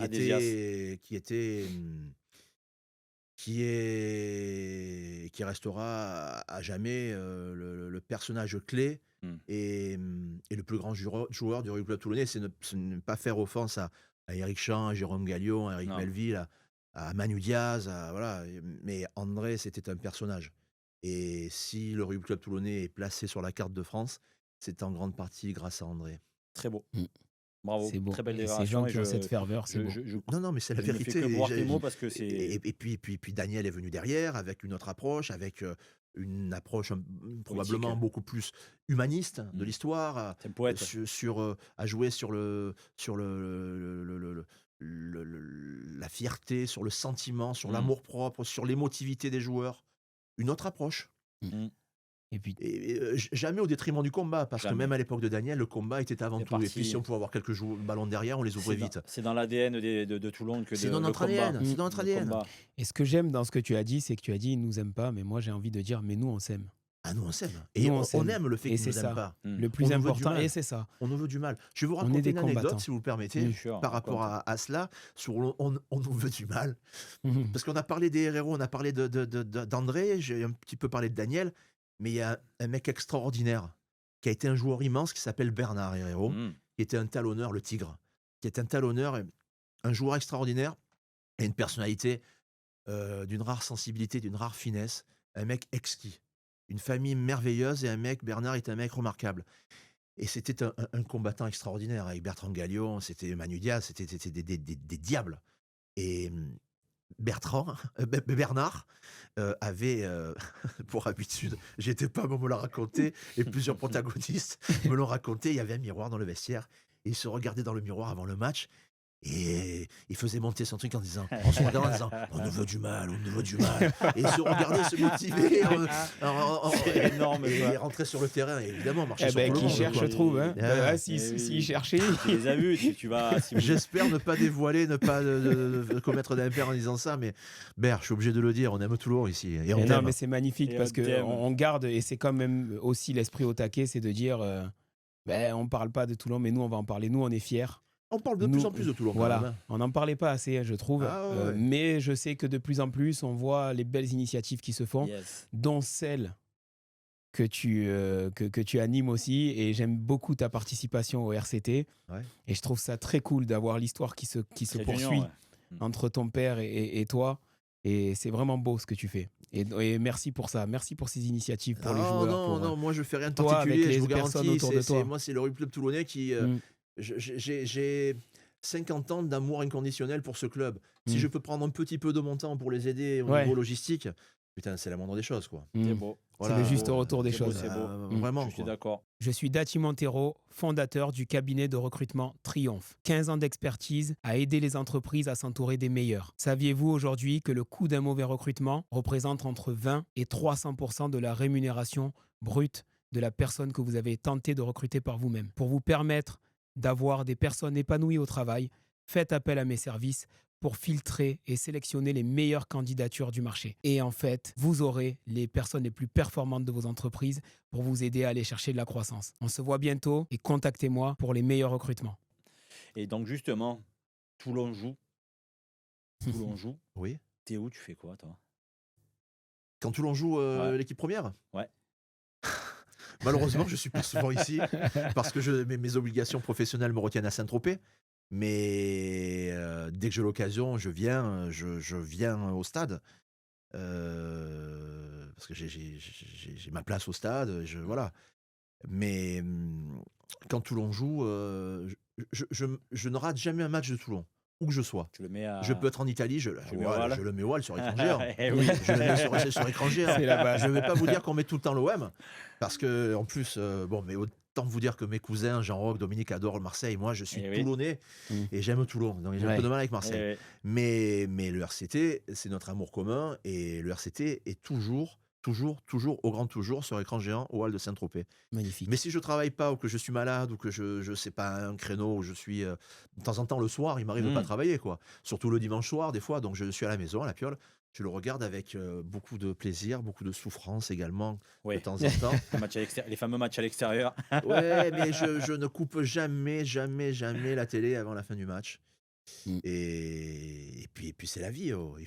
qui restera à jamais le personnage clé et le plus grand joueur du rugby club toulonnais. C'est ne pas faire offense à à Éric Champ, à Jérôme Gallion, à Eric Non. Melville, à Manu Diaz, voilà. Mais André, c'était un personnage. Et si le Rugby Club Toulonnais est placé sur la carte de France, c'est en grande partie grâce à André. Très beau. Mm. Bravo. C'est beau. Très belle Et ces déclaration. gens qui ont cette ferveur, c'est beau. Non, mais c'est la je ne fais vérité. que boire tes J'ai- mots parce que Et, c'est. et puis Daniel est venu derrière avec une autre approche, avec une approche probablement beaucoup plus humaniste de Mm. l'histoire, C'est un poète. à jouer sur la fierté, sur le sentiment, sur Mm. l'amour-propre, sur l'émotivité des joueurs. Une autre approche. Mm. Et puis, Jamais au détriment du combat, parce que Jamais. même à l'époque de Daniel, le combat était avant C'est tout. Et parti. puis si on pouvait avoir quelques ballons derrière, on les ouvrait vite. C'est dans l'ADN de Toulon que C'est de, dans le notre combat. ADN. C'est dans notre Le ADN. combat. et ce que j'aime dans ce que tu as dit, c'est que tu as dit, ils nous aiment pas, mais moi, j'ai envie de dire, mais nous, on s'aime. Ah, nous on s'aime. Nous, Et on on s'aime. aime le fait Et qu'ils nous c'est aiment ça. pas. Mm. Le On plus nous veut du important, mal. et c'est ça. On nous veut du mal. Je vais vous On est raconter des une anecdote, combattants. si vous le permettez, Bien sûr, par rapport raconte. à cela, sur on nous veut du mal. Mhm. Parce qu'on a parlé des héros, on a parlé d'André, j'ai un petit peu parlé de Daniel, mais il y a un mec extraordinaire qui a été un joueur immense qui s'appelle Bernard Herrero, Mm. qui était un talonneur, le Tigre, qui est un talonneur, un joueur extraordinaire et une personnalité d'une rare sensibilité, d'une rare finesse, un mec exquis, une famille merveilleuse et un mec, Bernard est un mec remarquable. Et c'était un combattant extraordinaire avec Bertrand Gallion, c'était Manu Diaz, c'était des diables. Et Bernard avait pour habitude, j'étais pas bon me l'a raconté, et plusieurs protagonistes me l'ont raconté, il y avait un miroir dans le vestiaire, et il se regardait dans le miroir avant le match, et il faisait monter son truc en se regardant en disant on nous veut du mal, on nous veut du mal. Et il se regardait se motiver C'est énorme, et quoi. il rentrait sur le terrain, et évidemment, marcher Eh sur ben, tout le qui monde, cherche quoi. trouve. Hein. Ah, Bah, eh s'il oui. cherchait. Tu les as vus, tu vas. Si vous- J'espère ne pas dévoiler, ne pas commettre d'impair en disant ça, mais Ber, je suis obligé de le dire, on aime Toulon ici. Et on Et non, t'aime. mais c'est magnifique Et parce on que t'aime. on garde, et c'est quand même aussi l'esprit au taquet, c'est de dire, ben, on parle pas de Toulon, mais nous, on va en parler. Nous, on est fiers. On parle de Nous, plus en plus de Toulon. quand Voilà, même, hein. on n'en parlait pas assez, je trouve. Ah ouais. Mais je sais que de plus en plus, on voit les belles initiatives qui se font, Yes. dont celle que tu animes aussi. Et j'aime beaucoup ta participation au RCT. Ouais. Et je trouve ça très cool d'avoir l'histoire qui se Trait poursuit d'union, ouais. entre ton père et toi. Et c'est vraiment beau ce que tu fais. Et merci pour ça. Merci pour ces initiatives pour les Ah, joueurs. non, pour, non, moi je fais rien de toi, particulier, avec je les vous personnes garantis. autour de toi. Moi, c'est le Rugby Club Toulonnais qui. J'ai 50 ans d'amour inconditionnel pour ce club. Si Mm. je peux prendre un petit peu de mon temps pour les aider au Ouais. niveau logistique, putain, c'est la moindre des choses, quoi. Mm. C'est beau. Voilà. C'est le juste beau, retour des c'est beau, choses. c'est beau. Vraiment. Je suis quoi. d'accord. Je suis Dati Montero, fondateur du cabinet de recrutement Triomphe. 15 ans d'expertise à aider les entreprises à s'entourer des meilleurs. Saviez-vous aujourd'hui que le coût d'un mauvais recrutement représente entre 20 et 300% de la rémunération brute de la personne que vous avez tenté de recruter par vous-même? Pour vous permettre d'avoir des personnes épanouies au travail, faites appel à mes services pour filtrer et sélectionner les meilleures candidatures du marché. Et en fait, vous aurez les personnes les plus performantes de vos entreprises pour vous aider à aller chercher de la croissance. On se voit bientôt et contactez-moi pour les meilleurs recrutements. Et donc, justement, Toulon joue. Toulon joue. Oui. T'es où? Tu fais quoi, toi? Quand Toulon joue Ouais. l'équipe première Ouais. Malheureusement, je suis pas souvent ici parce que mes obligations professionnelles me retiennent à Saint-Tropez. Mais dès que j'ai l'occasion, je viens au stade. Parce que j'ai ma place au stade. Voilà. Mais quand Toulon joue, je ne rate jamais un match de Toulon, où que je sois. Tu le mets à. Je peux être en Italie, je le mets au Hall. le mets au Hall sur écran géant. Eh oui. Je le mets sur écran géant. C'est la base. Je ne vais pas vous dire qu'on met tout le temps l'OM, parce que en plus, mais autant vous dire que mes cousins, Jean-Roch, Dominique adorent Marseille. Moi, je suis Eh oui. Toulonnais Mm. et j'aime Toulon. Donc j'ai un Ouais. peu de mal avec Marseille. Eh, Mais le RCT, c'est notre amour commun, et le RCT est toujours au grand toujours sur écran géant au Hall de Saint-Tropez. Magnifique. Mais si je travaille pas, ou que je suis malade, ou que je sais pas, un créneau où je suis de temps en temps le soir, il m'arrive de pas travailler, quoi. Surtout le dimanche soir des fois, donc je suis à la maison à la Piole, je le regarde avec beaucoup de plaisir, beaucoup de souffrance également ouais. de temps en temps. Les fameux matchs à l'extérieur. Ouais, mais je ne coupe jamais la télé avant la fin du match. Mm. Et puis c'est la vie, oh.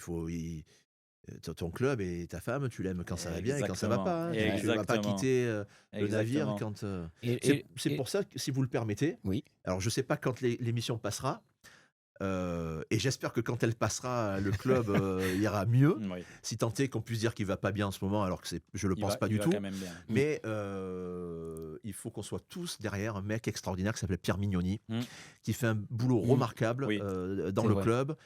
Ton club et ta femme, tu l'aimes quand ça va bien et quand ça va pas, hein. Tu vas pas Exactement. quitter le navire Exactement. quand. Et- C'est et- pour ça que, si vous le permettez, Oui. alors je sais pas quand l'émission passera, Et j'espère que quand elle passera, le club ira mieux. Oui. Si tant est qu'on puisse dire qu'il va pas bien en ce moment, alors que je le pense pas Il du va tout. quand même bien. Mais il faut qu'on soit tous derrière un mec extraordinaire qui s'appelle Pierre Mignoni, qui fait un boulot remarquable Oui. dans C'est le vrai. club.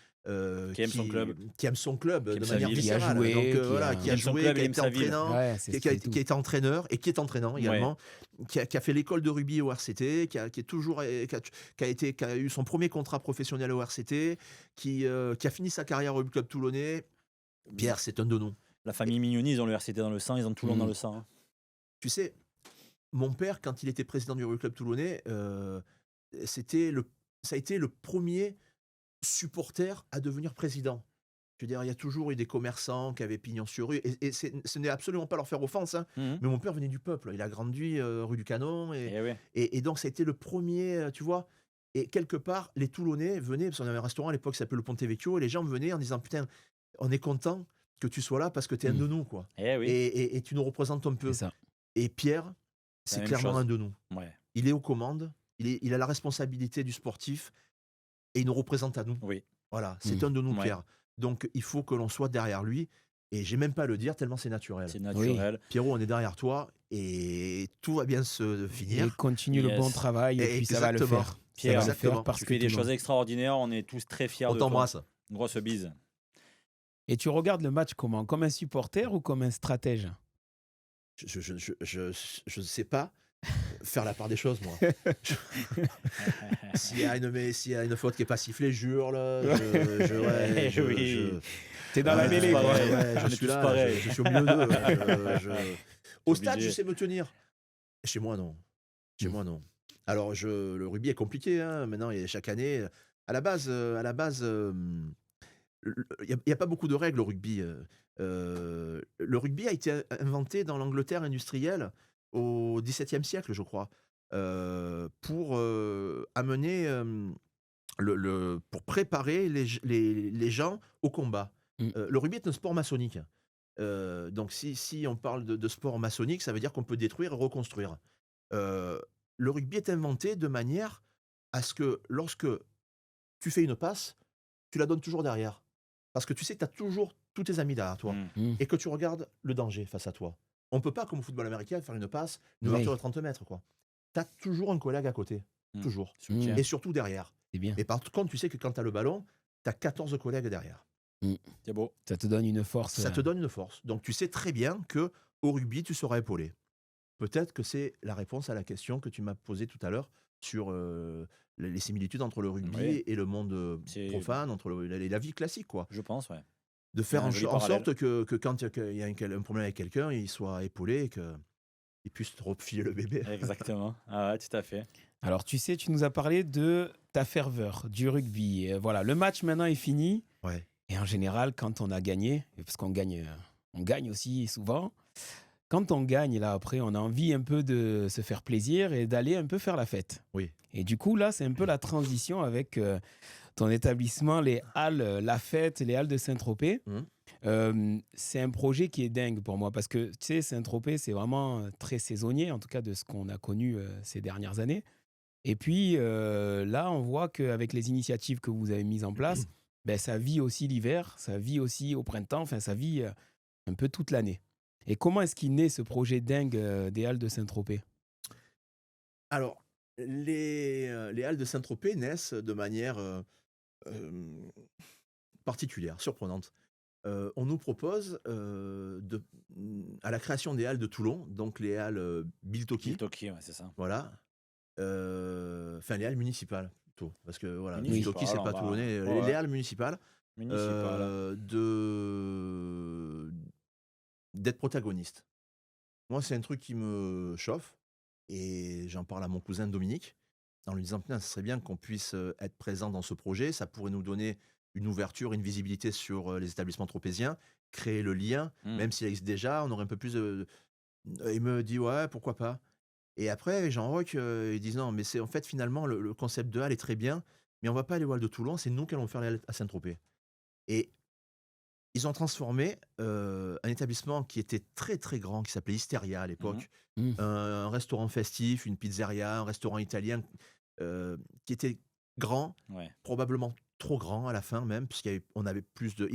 Qui aime son club. Qui aime son club Qui aime de sa manière ville. Qui a viscérale. joué, Donc, qui voilà, a- qui Il a aime son joué, club, qui il a aime été sa ville. entraînant, Ouais, c'est ce qui a qui fait tout. été entraîneur et qui est entraînant également, qui a fait l'école de rugby au RCT, qui a eu son premier contrat professionnel au RCT, qui a fini sa carrière au club toulonnais. Pierre, c'est un de nous. La famille Mignoni, ils ont le RCT dans le sang, ils ont Toulon dans le sang. Hein. Tu sais, mon père, quand il était président du Rugby Club toulonnais, ça a été le premier supporter à devenir président. Je veux dire, il y a toujours eu des commerçants qui avaient pignon sur rue, et ce n'est absolument pas leur faire offense, hein, mais mon père venait du peuple. Il a grandi rue du Canon, Eh ouais. et donc ça a été le premier, tu vois. Et quelque part, les Toulonnais venaient, parce qu'on avait un restaurant à l'époque qui s'appelait le Ponte Vecchio, et les gens venaient en disant, putain, on est content que tu sois là parce que tu es un de nous, quoi. Eh oui. Et tu nous représentes un peu. C'est ça. Et Pierre, C'est c'est la même clairement chose. un de nous. Ouais. Il est aux commandes, il a la responsabilité du sportif, et il nous représente à nous. Oui. Voilà, c'est un de nous, Ouais. Pierre. Donc il faut que l'on soit derrière lui, et j'ai même pas à le dire tellement c'est naturel. C'est naturel. Pierrot, on est derrière toi, et tout va bien se finir. Et continue le Yes. bon travail, et puis ça va le Exactement. faire. Pierre, ça va le exactement. faire parce Tu que fais des Toulon. choses extraordinaires, on est tous très fiers On de toi. t'embrasse. Grosse bise. Et tu regardes le match comment? Comme un supporter ou comme un stratège? Je sais pas faire la part des choses, moi. S'il y a une faute qui est pas sifflée, je hurle. T'es dans la Ouais, mêlée, ouais, quoi. ouais. je On est suis tous là, pareils. je suis au milieu d'eux. Au stade, obligé. je sais me tenir. Chez moi, non. Chez moi, non. Alors, le rugby est compliqué, hein. Maintenant, chaque année, à la base, il n'y a pas beaucoup de règles au rugby. Le rugby a été inventé dans l'Angleterre industrielle au XVIIe siècle, je crois, pour amener, pour préparer les gens au combat. Le rugby est un sport maçonnique. Donc, si on parle de sport maçonnique, ça veut dire qu'on peut détruire et reconstruire. Le rugby est inventé de manière à ce que lorsque tu fais une passe, tu la donnes toujours derrière. Parce que tu sais que tu as toujours tous tes amis derrière toi. Et que tu regardes le danger face à toi. On ne peut pas, comme au football américain, faire une passe, une ouverture de 30 mètres. Tu as toujours un collègue à côté. Toujours. Soutien. Et surtout derrière. C'est bien. Mais par contre, tu sais que quand tu as le ballon, tu as 14 collègues derrière. C'est beau. Ça te donne une force. Ça te donne une force. Donc tu sais très bien que au rugby, tu seras épaulé. Peut-être que c'est la réponse à la question que tu m'as posée tout à l'heure sur les similitudes entre le rugby Oui. et le monde C'est- profane, entre la vie classique, quoi. Je pense, ouais. De faire un en joli en parallèle. sorte que quand il y a un problème avec quelqu'un, il soit épaulé et qu'il puisse te refiler le bébé. Exactement. Ah ouais, tout à fait. Alors, tu sais, tu nous as parlé de ta ferveur, du rugby. Voilà, le match maintenant est fini. Ouais. Et en général, quand on a gagné, parce qu'on gagne aussi souvent, quand on gagne, là, après, on a envie un peu de se faire plaisir et d'aller un peu faire la fête. Oui. Et du coup, là, c'est un peu la transition avec ton établissement, les Halles La Fête, les Halles de Saint-Tropez. C'est un projet qui est dingue pour moi parce que, tu sais, Saint-Tropez, c'est vraiment très saisonnier, en tout cas de ce qu'on a connu ces dernières années. Et puis, là, on voit qu'avec les initiatives que vous avez mises en place, ben, ça vit aussi l'hiver, ça vit aussi au printemps, enfin, ça vit un peu toute l'année. Et comment est-ce qu'il naît ce projet dingue des Halles de Saint-Tropez? Alors, les Halles de Saint-Tropez naissent de manière particulière, surprenante. On nous propose, à la création des Halles de Toulon, donc les Halles Biltoki, Toki, ouais, c'est ça. voilà, enfin les Halles municipales, plutôt, parce que voilà, Municipales, Biltoki, c'est on pas va- toulonnais, ouais, les Halles municipales, Municipal. d'être protagoniste. Moi, c'est un truc qui me chauffe, et j'en parle à mon cousin Dominique, en lui disant, putain, ce serait bien qu'on puisse être présent dans ce projet, ça pourrait nous donner une ouverture, une visibilité sur les établissements tropéziens, créer le lien, même s'il existe déjà, on aurait un peu plus de... Il me dit, ouais, pourquoi pas. Et après, Jean-Roch, ils disent, non, mais c'est en fait, finalement, le concept de Halle est très bien, mais on va pas aller aux Halles de Toulon, c'est nous qui allons faire les Halles à Saint-Tropez. Et ils ont transformé un établissement qui était très très grand, qui s'appelait Hysteria à l'époque, un restaurant festif, une pizzeria, un restaurant italien qui était grand, Ouais. probablement trop grand à la fin même, puisqu'on avait plus de.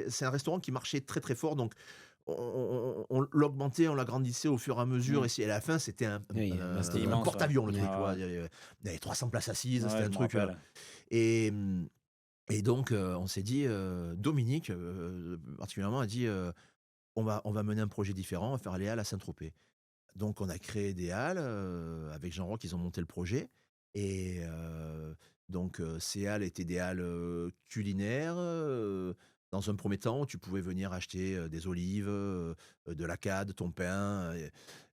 C'est un restaurant qui marchait très très fort, donc on l'augmentait, on l'agrandissait au fur et à mesure. Et à la fin, c'était Oui, c'était un immense, porte-avions, le ouais. truc. Ah Tu vois. ouais. Il y avait 300 places assises, Ouais, c'était je un me truc. rappelle. Et, et donc, on s'est dit, Dominique, particulièrement, a dit on va mener un projet différent, on va faire les Halles à Saint-Tropez. Donc, on a créé des Halles avec Jean-Roch, ils ont monté le projet. Et donc, ces halles étaient des halles culinaires. Dans un premier temps, tu pouvais venir acheter des olives, de la cade, ton pain.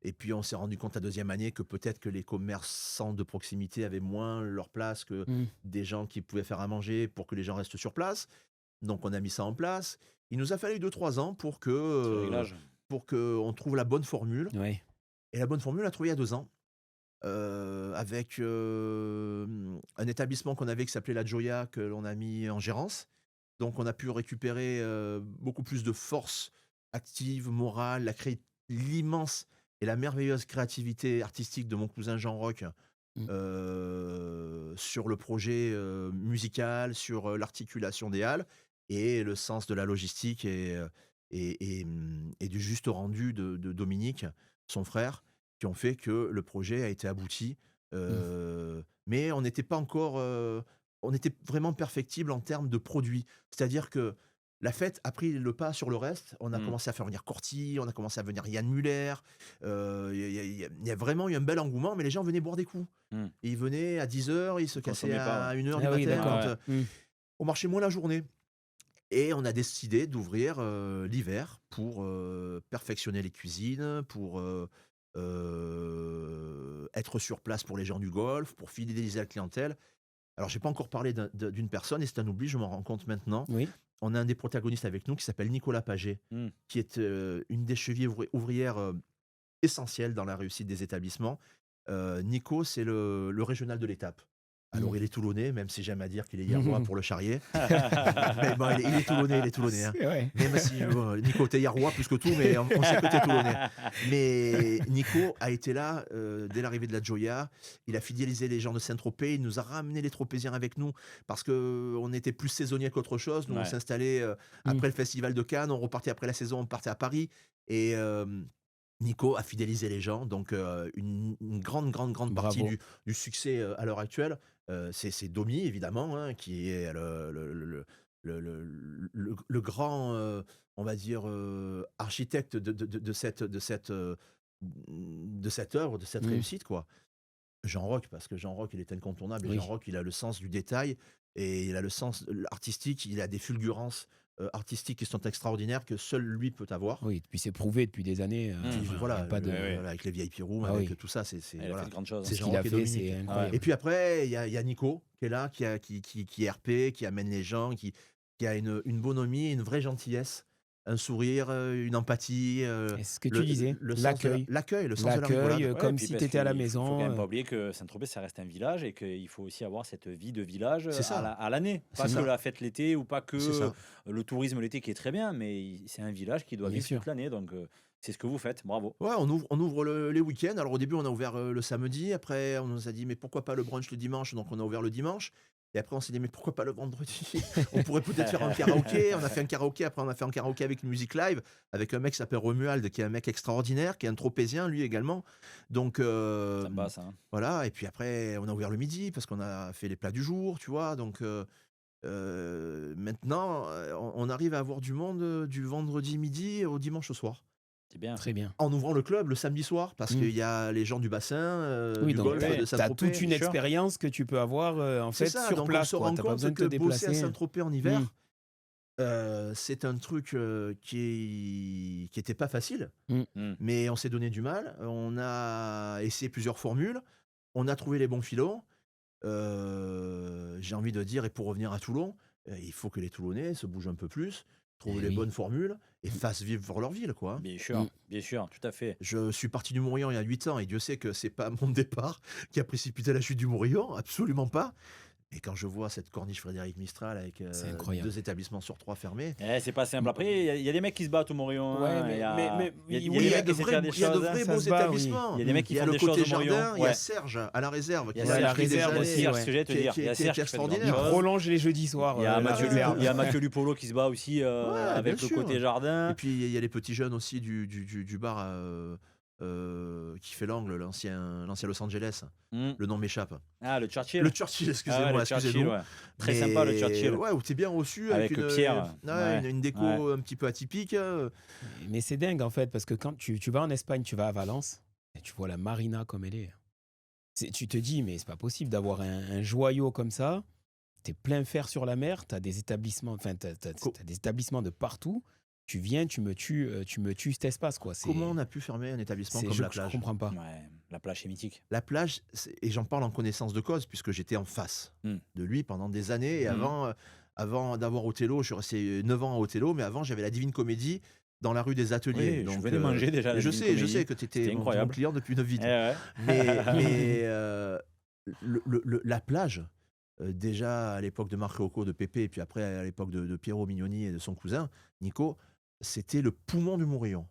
Et puis, on s'est rendu compte la deuxième année que peut-être que les commerçants de proximité avaient moins leur place que Mm. des gens qui pouvaient faire à manger pour que les gens restent sur place. Donc, on a mis ça en place. Il nous a fallu 2-3 ans pour Petit réglage. qu'on trouve la bonne formule. Ouais. Et la bonne formule, on l'a trouvée il y a 2 ans. Avec un établissement qu'on avait qui s'appelait La Gioia, que l'on a mis en gérance. Donc, on a pu récupérer beaucoup plus de force active, morale, l'immense et la merveilleuse créativité artistique de mon cousin Jean-Roch Mm. sur le projet musical, sur l'articulation des halles et le sens de la logistique et du juste rendu de Dominique, son frère, qui ont fait que le projet a été abouti. Mais on n'était pas encore. On était vraiment perfectible en termes de produits. C'est-à-dire que la fête a pris le pas sur le reste. On a commencé à faire venir Corti, on a commencé à venir Yann Muller. Il y a vraiment eu un bel engouement, mais les gens venaient boire des coups. Mm. Et ils venaient à 10h, ils se cassaient consommaient pas, à ouais. 1h Ah du oui, matin. d'accord. ouais. Mm. On marchait moins la journée. Et on a décidé d'ouvrir l'hiver pour perfectionner les cuisines, pour être sur place pour les gens du golf, pour fidéliser la clientèle. Alors, j'ai pas encore parlé d'une personne, et c'est un oubli, je m'en rends compte maintenant. Oui. On a un des protagonistes avec nous qui s'appelle Nicolas Paget, Mm. qui est une des chevilles ouvrières essentielles dans la réussite des établissements. Nico, c'est le régional de l'étape. Alors, il est toulonnais, même si j'aime à dire qu'il est Yarrois pour le charrier. Mais bon, il est toulonnais. Hein. Ouais. Même si, Nico, t'es Yarrois plus que tout, mais on sait que t'es toulonnais. Mais Nico a été là dès l'arrivée de la Gioia. Il a fidélisé les gens de Saint-Tropez. Il nous a ramené les Tropéziens avec nous parce qu'on était plus saisonniers qu'autre chose. Nous, on Ouais. s'installait après le festival de Cannes. On repartait après la saison, on partait à Paris. Et Nico a fidélisé les gens. Donc, une grande partie Bravo. du succès à l'heure actuelle, c'est Domi, évidemment, hein, qui est le grand, on va dire, architecte de cette œuvre, de cette réussite, quoi. Jean-Roch, parce que Jean-Roch, il est incontournable. Et Oui. Jean-Roch, il a le sens du détail et il a le sens artistique. Il a des fulgurances artistiques qui sont extraordinaires que seul lui peut avoir. Oui, puis c'est prouvé depuis des années. Puis voilà, voilà, y a pas de... voilà, avec les VIP rooms, Ah avec oui. tout ça, c'est Il a voilà. fait de grandes choses. C'est Ce qu'il Jean-Roch a et fait, Dominique. c'est incroyable. Et puis après, il y a Nico qui est là, qui est RP, qui amène les gens, qui a une bonhomie, une vraie gentillesse, un sourire, une empathie. Et ce que tu disais, le sens l'accueil. l'accueil, le sens de la L'accueil, rigolade. Ouais, comme puis si parce tu étais à la qu'il faut quand maison. même pas oublier que Saint-Tropez, ça reste un village et qu'il faut aussi avoir cette vie de village C'est ça. à l'année. Pas C'est que ça. la fête l'été ou pas que C'est ça. le tourisme l'été qui est très bien, mais c'est un village qui doit Bien vivre sûr. toute l'année. Donc, c'est ce que vous faites. Bravo. Ouais, on ouvre les week-ends. Alors au début, on a ouvert le samedi. Après, on nous a dit, mais pourquoi pas le brunch le dimanche? Donc on a ouvert le dimanche. Et après, on s'est dit, mais pourquoi pas le vendredi? On pourrait peut-être faire un karaoké. On a fait un karaoké. Après, on a fait un karaoké avec une musique live, avec un mec qui s'appelle Romuald, qui est un mec extraordinaire, qui est un Tropézien, lui également. Donc, Ça me passe. Hein. voilà. Et puis après, on a ouvert le midi, parce qu'on a fait les plats du jour, tu vois. Donc, maintenant, on arrive à avoir du monde du vendredi midi au dimanche soir. C'est bien. Très bien. En ouvrant le club le samedi soir, parce qu'il y a les gens du bassin, Oui, du donc golf, ouais, de tu as Saint-Tropez. toute une bien sûr. expérience que tu peux avoir en C'est fait ça, sur donc place. on se rend Tu n'as pas compte besoin de te que bosser à déplacer. Saint-Tropez en hiver, c'est un truc qui était pas facile, Mm. mais on s'est donné du mal. On a essayé plusieurs formules, on a trouvé les bons filons. J'ai envie de dire, et pour revenir à Toulon, il faut que les Toulonnais se bougent un peu plus, trouvent Eh les oui. bonnes formules et fassent vivre leur ville, quoi. Bien sûr, tout à fait. Je suis parti du Morillon il y a 8 ans et Dieu sait que c'est pas mon départ qui a précipité la chute du Morillon, absolument pas. Et quand je vois cette corniche Frédéric Mistral avec C'est incroyable. 2 établissements sur 3 fermés, C'est pas simple. Après, il y a des mecs qui se battent au Morillon. Ouais, hein, mais- il y a, mais- il y a- il y a oui, des il y a mecs de qui savent faire vrais, des il y a de choses. vrais Ça beaux se bat, oui. établissements. Il y a des mecs qui Il y a font le des côté choses au Morillon. jardin, il y a Ouais. Serge à la réserve Il y a qui Ouais, a la appris des réserve années, aussi, c'est ce que j'allais te qui- dire. qui- Il y a qui- Serge qui est qui fait des Il grandes extraordinaire. choses. prolonge les jeudis soirs. Il y a la Mathieu réserve. il y a Mathieu Lupolo qui se bat aussi avec bien le sûr. côté jardin. Et puis il y a les petits jeunes aussi du bar qui fait l'angle, l'ancien Los Angeles. Le nom m'échappe. Le Churchill. Le Churchill, Ah ouais, excusez-moi, le Churchill, excusez-nous. ouais. Très sympa le Mais Churchill. Ouais, où t'es bien reçu Avec une, Pierre, ouais. une déco Ouais. un petit peu atypique. Mais c'est dingue en fait, parce que quand tu vas en Espagne, tu vas à Valence, et tu vois la marina comme elle est. Tu te dis, mais c'est pas possible d'avoir un joyau comme ça. T'es plein fer sur la mer, t'as des établissements, enfin t'as des établissements de partout. Tu viens, tu me tues cet espace quoi. Comment on a pu fermer un établissement comme la Je plage? comprends pas. Ouais, la plage est mythique. La plage, et j'en parle en connaissance de cause, puisque j'étais en face de lui pendant des années. Et avant d'avoir Othello, je suis resté 9 ans à Othello, mais avant, j'avais la Divine Comédie dans la rue des Ateliers. Oui, je venais manger déjà la je Divine sais Comédie. que tu étais C'était mon incroyable. client depuis une vie. Ouais. Mais la plage, déjà à l'époque de Marc Rocco, de Pépé, et puis après à l'époque de Piero Mignoni et de son cousin, Nico, c'était le poumon du Morillon.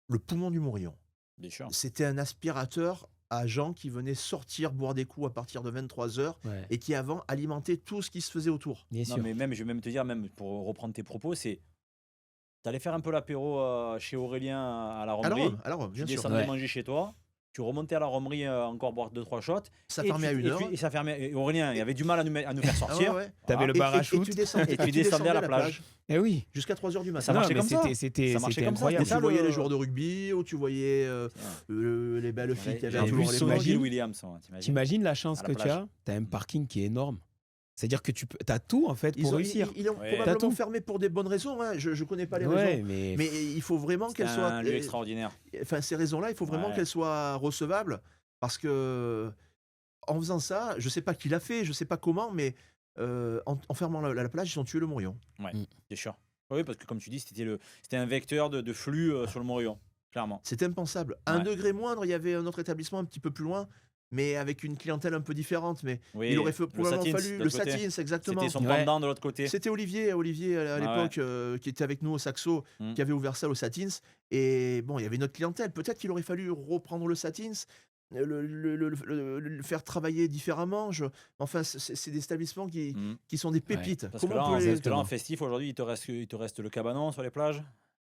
Le poumon du Morillon. Bien sûr. C'était un aspirateur à gens qui venaient sortir, boire des coups à partir de 23h Ouais, et qui avant alimentaient tout ce qui se faisait autour. bien Non, sûr. mais même, je vais même te dire, même pour reprendre tes propos, c'est. T'allais faire un peu l'apéro chez Aurélien à la Romerie. À la Rome, bien Tu sûr. descendais Ouais. manger chez toi. Tu remontais à la Romerie encore boire 2-3 shots. Ça et fermait à tu- 1h. Et ça fermait. Et Aurélien, il avait du mal à nous faire sortir. T'avais le Et- bar à et shoot. tu descendais, Et tu descendais à la plage. Eh oui. jusqu'à 3h du matin. Ça marchait mais comme ça. C'était Ça marchait comme ça, incroyable. Où c'était tu ça, voyais le- les joueurs de rugby, où tu voyais les belles filles qui avaient en J'avais plus, vu toujours les Sonny t'imagines- Gil Williams. hein, t'imagines T'imagines la chance À la que tu plage. as? T'as un parking qui est énorme. C'est-à-dire que tu as tout en fait pour réussir. Ils ont Ouais. T'as probablement tout. fermé pour des bonnes raisons. hein. Je ne connais pas les Ouais, raisons. mais Mais il faut vraiment C'est qu'elles soient. un lieu extraordinaire. Enfin, ces raisons-là, il faut vraiment Ouais. qu'elles soient recevables. Parce que en faisant ça, je ne sais pas qui l'a fait, je ne sais pas comment, mais en fermant la plage, ils ont tué le Morillon. C'est sûr. Oui, parce que comme tu dis, c'était un vecteur de flux sur le Morillon, clairement. C'est impensable. À un Ouais. degré moindre, il y avait un autre établissement un petit peu plus loin, mais avec une clientèle un peu différente. Mais Oui, il aurait le probablement Satins, fallu de le l'autre côté. Satins, exactement. C'était son Ouais. pendant de l'autre côté. C'était Olivier à l'époque qui était avec nous au Saxo, Mm. qui avait ouvert ça au Satins. Et bon, il y avait notre clientèle. Peut-être qu'il aurait fallu reprendre le Satins, le faire travailler différemment. Enfin, c'est des établissements qui sont des pépites. Parce que Comment là, on peut les... parce que là, en festif, aujourd'hui, il te reste le cabanon sur les plages.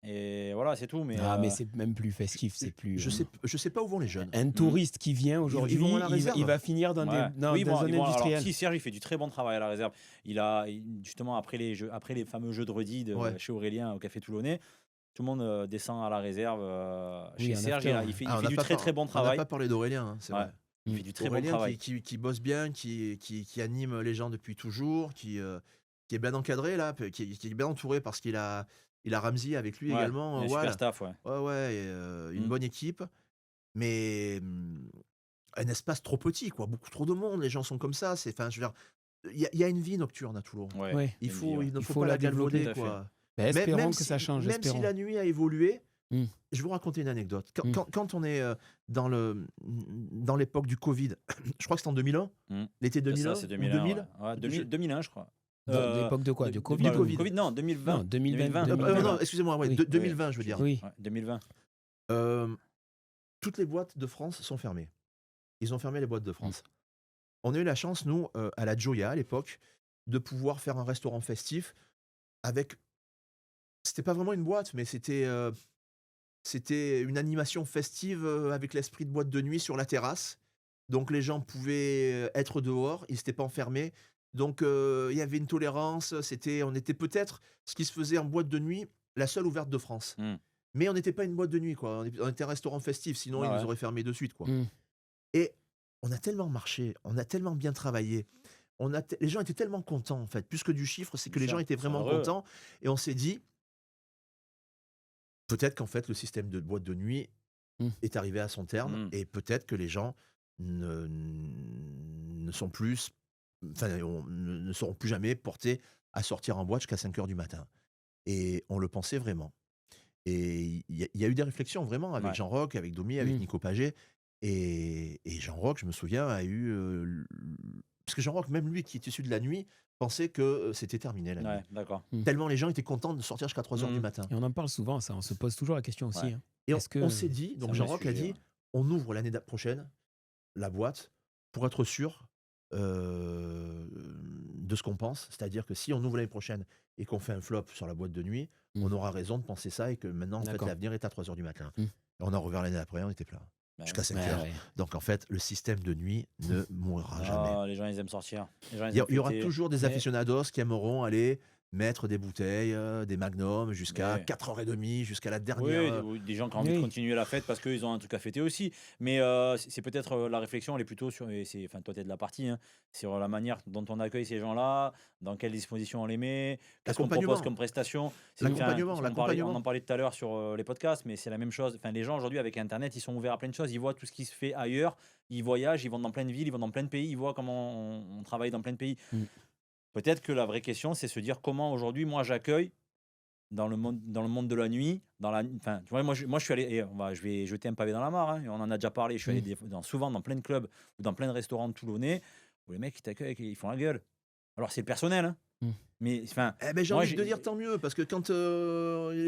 Et voilà, c'est tout. Mais, mais c'est même plus festif, c'est plus. Je sais pas où vont les jeunes. Un touriste qui vient aujourd'hui, vont à la réserve. il va finir dans Ouais. des dans Oui, des bon, zones alors, industrielles. si Serge, il fait du très bon travail à la réserve. Justement, après les fameux jeux de redis Ouais. chez Aurélien au Café Toulonnais, tout le monde descend à la réserve Oui, chez en Serge. after. Il fait Ah, on du n'a pas très très bon On n'a travail. pas parlé d'Aurélien, hein, c'est Ouais. vrai. Il fait du très bon Aurélien travail. qui bosse bien, qui anime les gens depuis toujours, qui est bien encadré là, qui est bien entouré parce qu'il a Ramsey avec lui Ouais, également. il y a un voilà. super staff, ouais. Ouais, et, une bonne équipe, mais un espace trop petit, quoi. Beaucoup trop de monde, les gens sont comme ça. Enfin, je veux dire, il y a une vie nocturne à Toulon. Ouais. Ouais. Il ne Il faut faut pas la la galvauder, développer, tout à quoi. Ben, Même- espérons même que si- ça change. Même Espérons. si la nuit a évolué, Mm. je vais vous raconter une anecdote. Mm. Quand on est dans l'époque du Covid, je crois que c'était en 2001, Mm. l'été C'est 2001 ça, c'est ou 2001. 2000. Ouais, 2001, je crois. Dans l'époque de quoi? De Covid? Du Covid. Non, 2020. Non, 2020. 2020. Non, excusez-moi, ouais, Oui. 2020, je veux dire. Oui. Ouais, 2020. Toutes les boîtes de France sont fermées. Ils ont fermé les boîtes de France. On a eu la chance, nous, à la Joya, à l'époque, de pouvoir faire un restaurant festif avec... C'était pas vraiment une boîte, mais c'était une animation festive avec l'esprit de boîte de nuit sur la terrasse. Donc les gens pouvaient être dehors, ils n'étaient pas enfermés. Donc il y avait une tolérance. On était peut-être, ce qui se faisait en boîte de nuit, la seule ouverte de France. Mm. Mais on n'était pas une boîte de nuit, quoi. On était un restaurant festif, sinon Ah ils ouais. nous auraient fermé de suite, quoi. Mm. Et on a tellement marché, on a tellement bien travaillé. Les gens étaient tellement contents, en fait. Plus que du chiffre, c'est que les Ça, gens étaient ils sont vraiment heureux. contents. Et on s'est dit, peut-être qu'en fait, le système de boîte de nuit Mm. est arrivé à son terme. Mm. Et peut-être que les gens ne sont plus... Enfin, ne seront plus jamais portés à sortir en boîte jusqu'à 5h du matin. Et on le pensait vraiment. Et il y a eu des réflexions vraiment avec Ouais. Jean Roch, avec Domi, avec Mm. Nico Paget. Et Jean Roch, je me souviens, a eu parce que Jean-Roch, même lui qui est issu de la nuit, pensait que c'était terminé la nuit. Ouais, d'accord. Tellement les gens étaient contents de sortir jusqu'à 3h du matin. Et on en parle souvent, ça. On se pose toujours la question aussi. Ouais. Hein. Et Est-ce que on s'est dit, c'est donc un vrai Jean-Roch a sujet, dit, ouais. on ouvre l'année prochaine la boîte pour être sûr de ce qu'on pense. C'est-à-dire que si on ouvre l'année prochaine et qu'on fait un flop sur la boîte de nuit, on aura raison de penser ça et que maintenant, en fait, D'accord. l'avenir est à 3h du matin. Mm. Et on a rouvert l'année après, on était plein. Ouais. Jusqu'à 5h. Ouais, ouais. Donc en fait, le système de nuit ne mourra jamais. Ah, les gens, ils aiment sortir. Les gens, ils Il aiment y aura fêter. toujours des Mais- aficionados qui aimeront aller mettre des bouteilles, des magnums jusqu'à Mais- 4h30, jusqu'à la Oui, dernière. oui, des gens qui ont envie de Oui. continuer la fête parce qu'ils ont un truc à fêter aussi. Mais c'est peut-être la réflexion, elle est plutôt sur. Enfin, toi, tu es de la partie, hein, sur la manière dont on accueille ces gens-là, dans quelles dispositions on les met, qu'est-ce qu'on propose L'accompagnement. comme prestation. L'accompagnement, on l'accompagnement. en parlait tout à l'heure sur les podcasts, mais c'est la même chose. Enfin, les gens aujourd'hui, avec Internet, ils sont ouverts à plein de choses. Ils voient tout ce qui se fait ailleurs. Ils voyagent, ils vont dans plein de villes, ils vont dans plein de pays. Ils voient comment on travaille dans plein de pays. Mm. Peut-être que la vraie question, c'est se dire comment aujourd'hui, moi, j'accueille dans le monde de la nuit, enfin, tu vois, moi, je suis allé, et je vais jeter un pavé dans la mare, hein, et on en a déjà parlé, je suis allé souvent dans plein de clubs ou dans plein de restaurants toulonnais où les mecs qui t'accueillent, ils font la gueule. Alors c'est le personnel, hein, mais enfin, Eh ben, j'ai moi, envie de dire tant mieux, parce que quand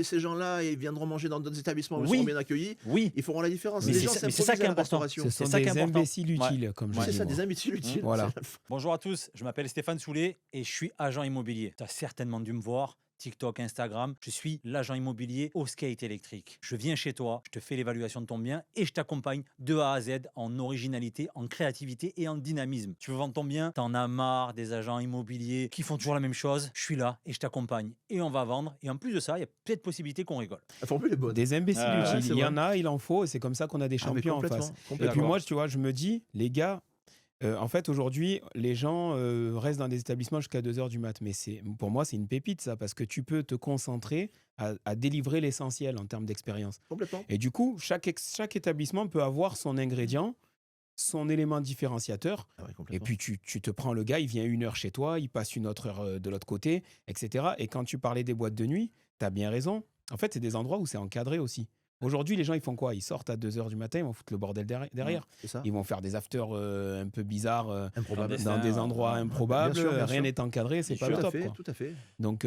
ces gens-là ils viendront manger dans d'autres établissements où ils Oui. seront bien accueillis, oui, ils feront la différence. Mais Les c'est gens ça- mais c'est ça s'improvisent qui est à la important. restauration. Ce sont C'est ça qui des est important. imbéciles utiles, comme je C'est dis. ça, moi. des imbéciles utiles. Voilà. Bonjour à tous, je m'appelle Stéphane Soulet et je suis agent immobilier. Tu as certainement dû me voir, TikTok, Instagram. Je suis l'agent immobilier au skate électrique. Je viens chez toi, je te fais l'évaluation de ton bien et je t'accompagne de A à Z en originalité, en créativité et en dynamisme. Tu veux vendre ton bien, t'en as marre des agents immobiliers qui font toujours la même chose. Je suis là et je t'accompagne et on va vendre. Et en plus de ça, il y a peut-être possibilité qu'on rigole. La formule est bonne. Des imbéciles Ouais, utiles. c'est Il y vrai. en a, il en faut, et c'est comme ça qu'on a des Ah, mais champions en complètement, face. Et complètement. puis moi, tu vois, je me dis, les gars, en fait, aujourd'hui, les gens restent dans des établissements jusqu'à 2h du mat. Mais pour moi, c'est une pépite, ça, parce que tu peux te concentrer à délivrer l'essentiel en termes d'expérience. Complètement. Et du coup, chaque établissement peut avoir son ingrédient, son élément différenciateur. Ah ouais, Et complètement. puis, tu te prends le gars, il vient 1 heure chez toi, il passe 1 autre heure de l'autre côté, etc. Et quand tu parlais des boîtes de nuit, tu as bien raison. En fait, c'est des endroits où c'est encadré aussi. Aujourd'hui, les gens, ils font quoi? Ils sortent à 2h du matin, ils vont foutre le bordel derrière. C'est ça. Ils vont faire des afters un peu bizarres Improbable. Des- dans des endroits improbables. Bien sûr, bien Rien sûr. n'est encadré, c'est Bien pas sûr. le Tout à top. fait, Quoi. tout à fait. Donc,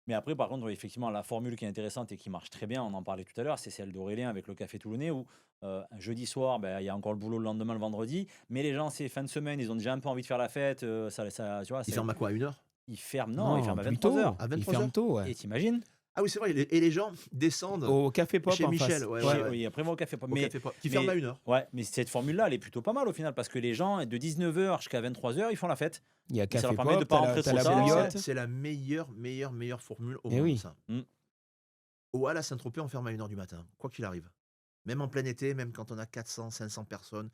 Mais après, par contre, effectivement, la formule qui est intéressante et qui marche très bien, on en parlait tout à l'heure, c'est celle d'Aurélien avec le Café Toulonnais où un jeudi soir, il y a encore le boulot le lendemain, le vendredi, mais les gens, c'est fin de semaine, ils ont déjà un peu envie de faire la fête, tu vois, Ils ferment à quoi, à 1h? ils ferment, ils ferment à plus 23h. À Ils 23 ferment heures. tôt, ouais. Et t'imagines Ah oui, c'est vrai. Et les gens descendent Au Café Pop chez en Michel. face. Ouais, Chez- ouais, ouais. Oui, après, moi, au Café Pop. Au Mais, Café Pop, qui mais- ferme à 1h. ouais, mais cette formule-là, elle est plutôt pas mal au final, parce que les gens, de 19h jusqu'à 23h, ils font la fête. Il y a ça Café leur permet de Pop, pas t'as rentrer t'as trop la tard. bouillotte. C'est la meilleure formule au Eh monde, oui. ça. Mm. Au Hall à Saint-Tropez, on ferme à 1h du matin, quoi qu'il arrive. Même en plein été, même quand on a 400, 500 personnes,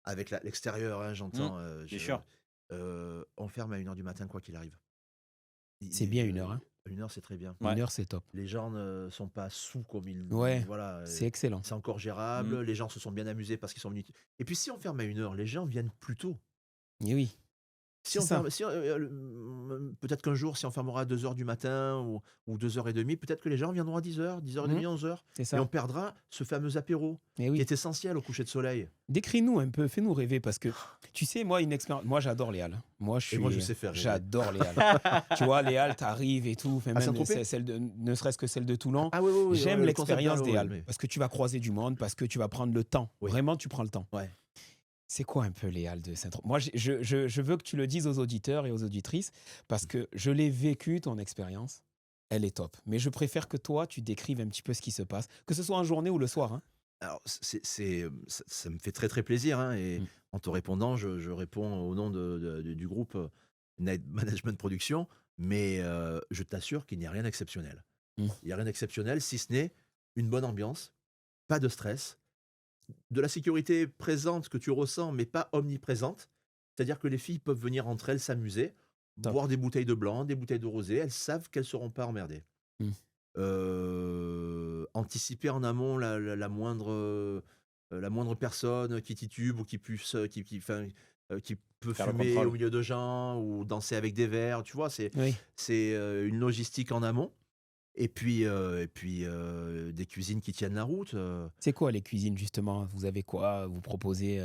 avec l'extérieur, hein, j'entends. bien sûr. On ferme à 1h du matin, quoi qu'il arrive. C'est bien 1 heure. Hein. 1h, c'est très bien. Ouais. 1 heure, c'est top. Les gens ne sont pas sous comme ils. Ouais, Voilà. C'est excellent. C'est encore gérable. Mm. Les gens se sont bien amusés parce qu'ils sont venus. Et puis, si on ferme à 1h, les gens viennent plus tôt. Et oui. Si C'est on ça. ferme, peut-être qu'un jour, si on fermera à 2h du matin ou 2h30, peut-être que les gens viendront à 10h, 10h30, 11h. C'est Et ça. on perdra ce fameux apéro Et qui oui. est essentiel au coucher de soleil. Décris-nous un peu, fais-nous rêver parce que tu sais, moi, une expérience. Moi, j'adore les halles. Moi, Et moi, je sais faire rêver. J'adore les halles. Tu vois, les halles, t'arrives et tout. Enfin, À même Saint-Tropez ne serait-ce que celle de Toulon. Ah oui, oui, oui. J'aime ouais, le concept l'expérience là, des ouais, halles mais- parce que tu vas croiser du monde, parce que tu vas prendre le temps. Oui. Vraiment, tu prends le temps. Ouais. C'est quoi un peu les halles de Saint-Tropez? Moi, je veux que tu le dises aux auditeurs et aux auditrices parce que je l'ai vécu, ton expérience. Elle est top. Mais je préfère que toi, tu décrives un petit peu ce qui se passe, que ce soit en journée ou le soir. Hein. Alors, ça me fait très très plaisir. Hein, et Mm. en te répondant, je réponds au nom du groupe Night Management Production, mais je t'assure qu'il n'y a rien d'exceptionnel. Mm. Il n'y a rien d'exceptionnel si ce n'est une bonne ambiance, pas de stress, de la sécurité présente que tu ressens, mais pas omniprésente. C'est-à-dire que les filles peuvent venir entre elles s'amuser, Top. boire des bouteilles de blanc, des bouteilles de rosé. Elles savent qu'elles ne seront pas emmerdées. Mm. Anticiper en amont la moindre personne qui titube ou qui peut Faire le fumer contrôle. au milieu de gens ou danser avec des verres. Tu vois, c'est Oui. une logistique en amont. Et puis, des cuisines qui tiennent la route. C'est quoi les cuisines, justement? Vous avez quoi? Vous proposez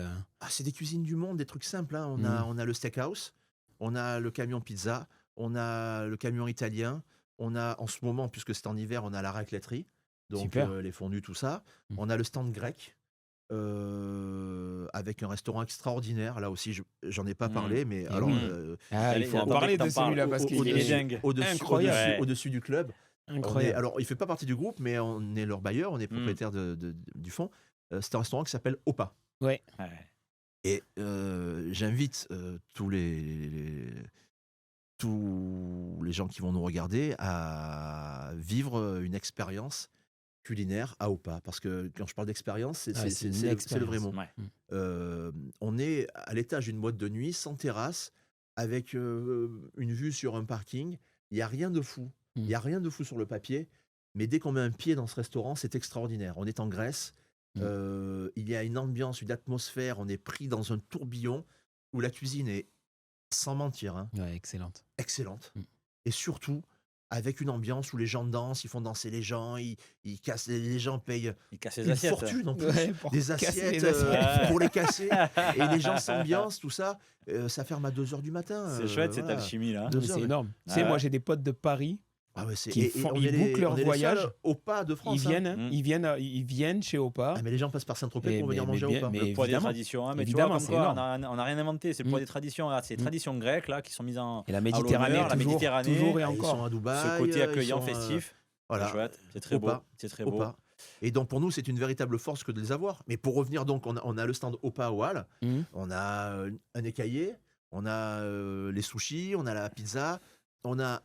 C'est des cuisines du monde, des trucs simples, hein. Mhm. On a le steakhouse, on a le camion pizza, on a le camion italien, on a en ce moment, puisque c'est en hiver, on a la racletterie, donc Super. les fondus, tout ça. Mhm. On a le stand grec, avec un restaurant extraordinaire. Là aussi, j'en ai pas parlé, mais Eh alors, oui. Il J'allais- faut en j'attendais parler que t'en de celui-là parles. parce qu'il Il est est dingue. incroyable. Ouais. au-dessus du club. incroyable. Alors, il fait pas partie du groupe, mais on est leur bailleur, on est propriétaire du fond. C'est un restaurant qui s'appelle Opa. Ouais. Ouais. Et j'invite tous les gens qui vont nous regarder à vivre une expérience culinaire à Opa. Parce que quand je parle d'expérience, c'est Ouais, c'est une c'est le vrai mot. Ouais. On est à l'étage d'une boîte de nuit, sans terrasse, avec une vue sur un parking. Il n'y a rien de fou. Il n'y a rien de fou sur le papier. Mais dès qu'on met un pied dans ce restaurant, c'est extraordinaire. On est en Grèce. Il y a une ambiance, une atmosphère. On est pris dans un tourbillon où la cuisine est, sans mentir, hein, Ouais, excellente. excellente. Mm. Et surtout, avec une ambiance où les gens dansent, ils font danser les gens, ils cassent, les gens payent Il casse les une assiettes. fortune en plus. Ouais, pour Des casser assiettes, les assiettes. pour les casser. Et les gens s'ambiancent, tout ça. Ça ferme à 2h du matin. C'est chouette cette voilà. alchimie là. Non, mais 2 heures, c'est mais- énorme. Ah Tu sais, ouais. moi, j'ai des potes de Paris. Ah ouais, c'est Qui font- on ils est bouclent leur on est les voyage. seuls au pas de France. Ils viennent, hein. ils viennent chez Opa. Ah, mais les gens passent par Saint-Tropez pour venir manger au pas. mais Le poids des évidemment. traditions. Hein, mais Évidemment, tu vois, c'est comme quoi, on n'a rien inventé. C'est le poids Mm. des traditions. Regarde, c'est les Mm. traditions grecques là, qui sont mises en. Et la à Méditerranée, l'honneur, la toujours, Méditerranée. toujours et Ah, ils sont encore. à Dubaï. Ce côté ils accueillant, sont, festif. voilà. C'est chouette. C'est très Au beau. pas. C'est très Au beau. pas. Et donc pour nous, c'est une véritable force que de les avoir. Mais pour revenir donc, on a le stand Opa au Hall, Mhm. on a un écaillé, on a les sushis, on a la pizza, on a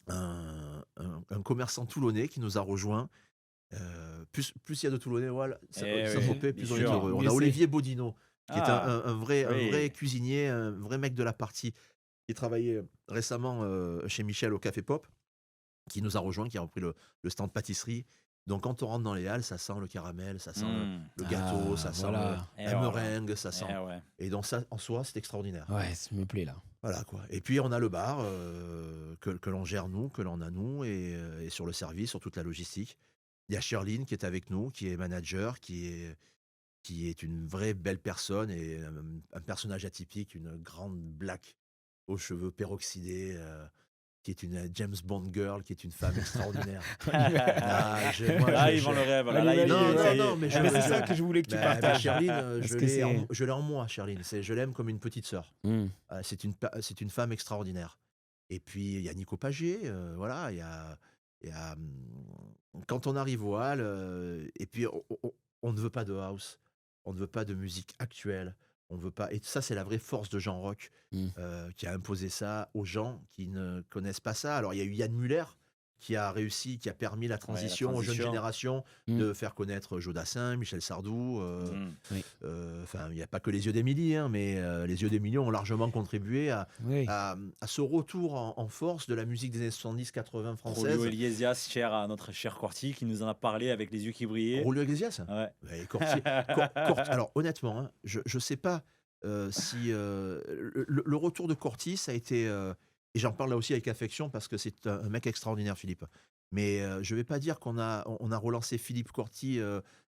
un commerçant toulonnais qui nous a rejoint. Plus il y a de Toulonnais au Hall, Eh oui, Saint-Tropez, bien plus on est sûr. heureux. On Mieux a c'est. Olivier Bodino, qui est Ah, un oui. vrai cuisinier, un vrai mec de la partie, qui travaillait récemment chez Michel au Café Pop, qui nous a rejoint, qui a repris le stand pâtisserie. Donc quand on rentre dans les halles, ça sent le caramel, ça sent le gâteau, Ah, ça sent voilà. Et la voilà. meringue, ça sent. Eh ouais. Et donc ça, en soi, c'est extraordinaire. Ouais, ça me plaît là. Voilà quoi. Et puis on a le bar que l'on gère nous, que l'on a nous, et sur le service, sur toute la logistique. Il y a Sherline qui est avec nous, qui est manager, qui est une vraie belle personne et un personnage atypique, une grande black aux cheveux peroxydés, qui est une James Bond girl, qui est une femme extraordinaire. Là, ils vendent le rêve. Là, Allez, il vas-y, est- non, ça y est. non, mais Ah, mais c'est ça que je voulais que tu partages. Sherline, Parce je que l'ai c'est- en moi, Sherline. Je l'aime comme une petite sœur. Mhm. C'est une femme extraordinaire. Et puis, il y a Nico Paget, voilà, quand on arrive au hall, et puis on ne veut pas de house, on ne veut pas de musique actuelle, on veut pas. Et ça, c'est la vraie force de Jean Rock, qui a imposé ça aux gens qui ne connaissent pas ça. Alors, il y a eu Yann Muller qui a réussi, qui a permis la transition aux jeunes transition. générations de faire connaître Jodassin, Michel Sardou. Enfin, il n'y a pas que les yeux d'Émilie, hein, mais les yeux d'Émilie ont largement contribué à Oui. ce retour en force de la musique des années 70-80 française. Rolio Iglesias, cher à notre cher Corti, qui nous en a parlé avec les yeux qui brillaient. Rolio Iglesias. Ouais. Ouais, alors honnêtement, hein, je ne sais pas si le retour de Corti, ça a été, et j'en parle là aussi avec affection parce que c'est un mec extraordinaire, Philippe. Mais je ne vais pas dire on a relancé Philippe Corti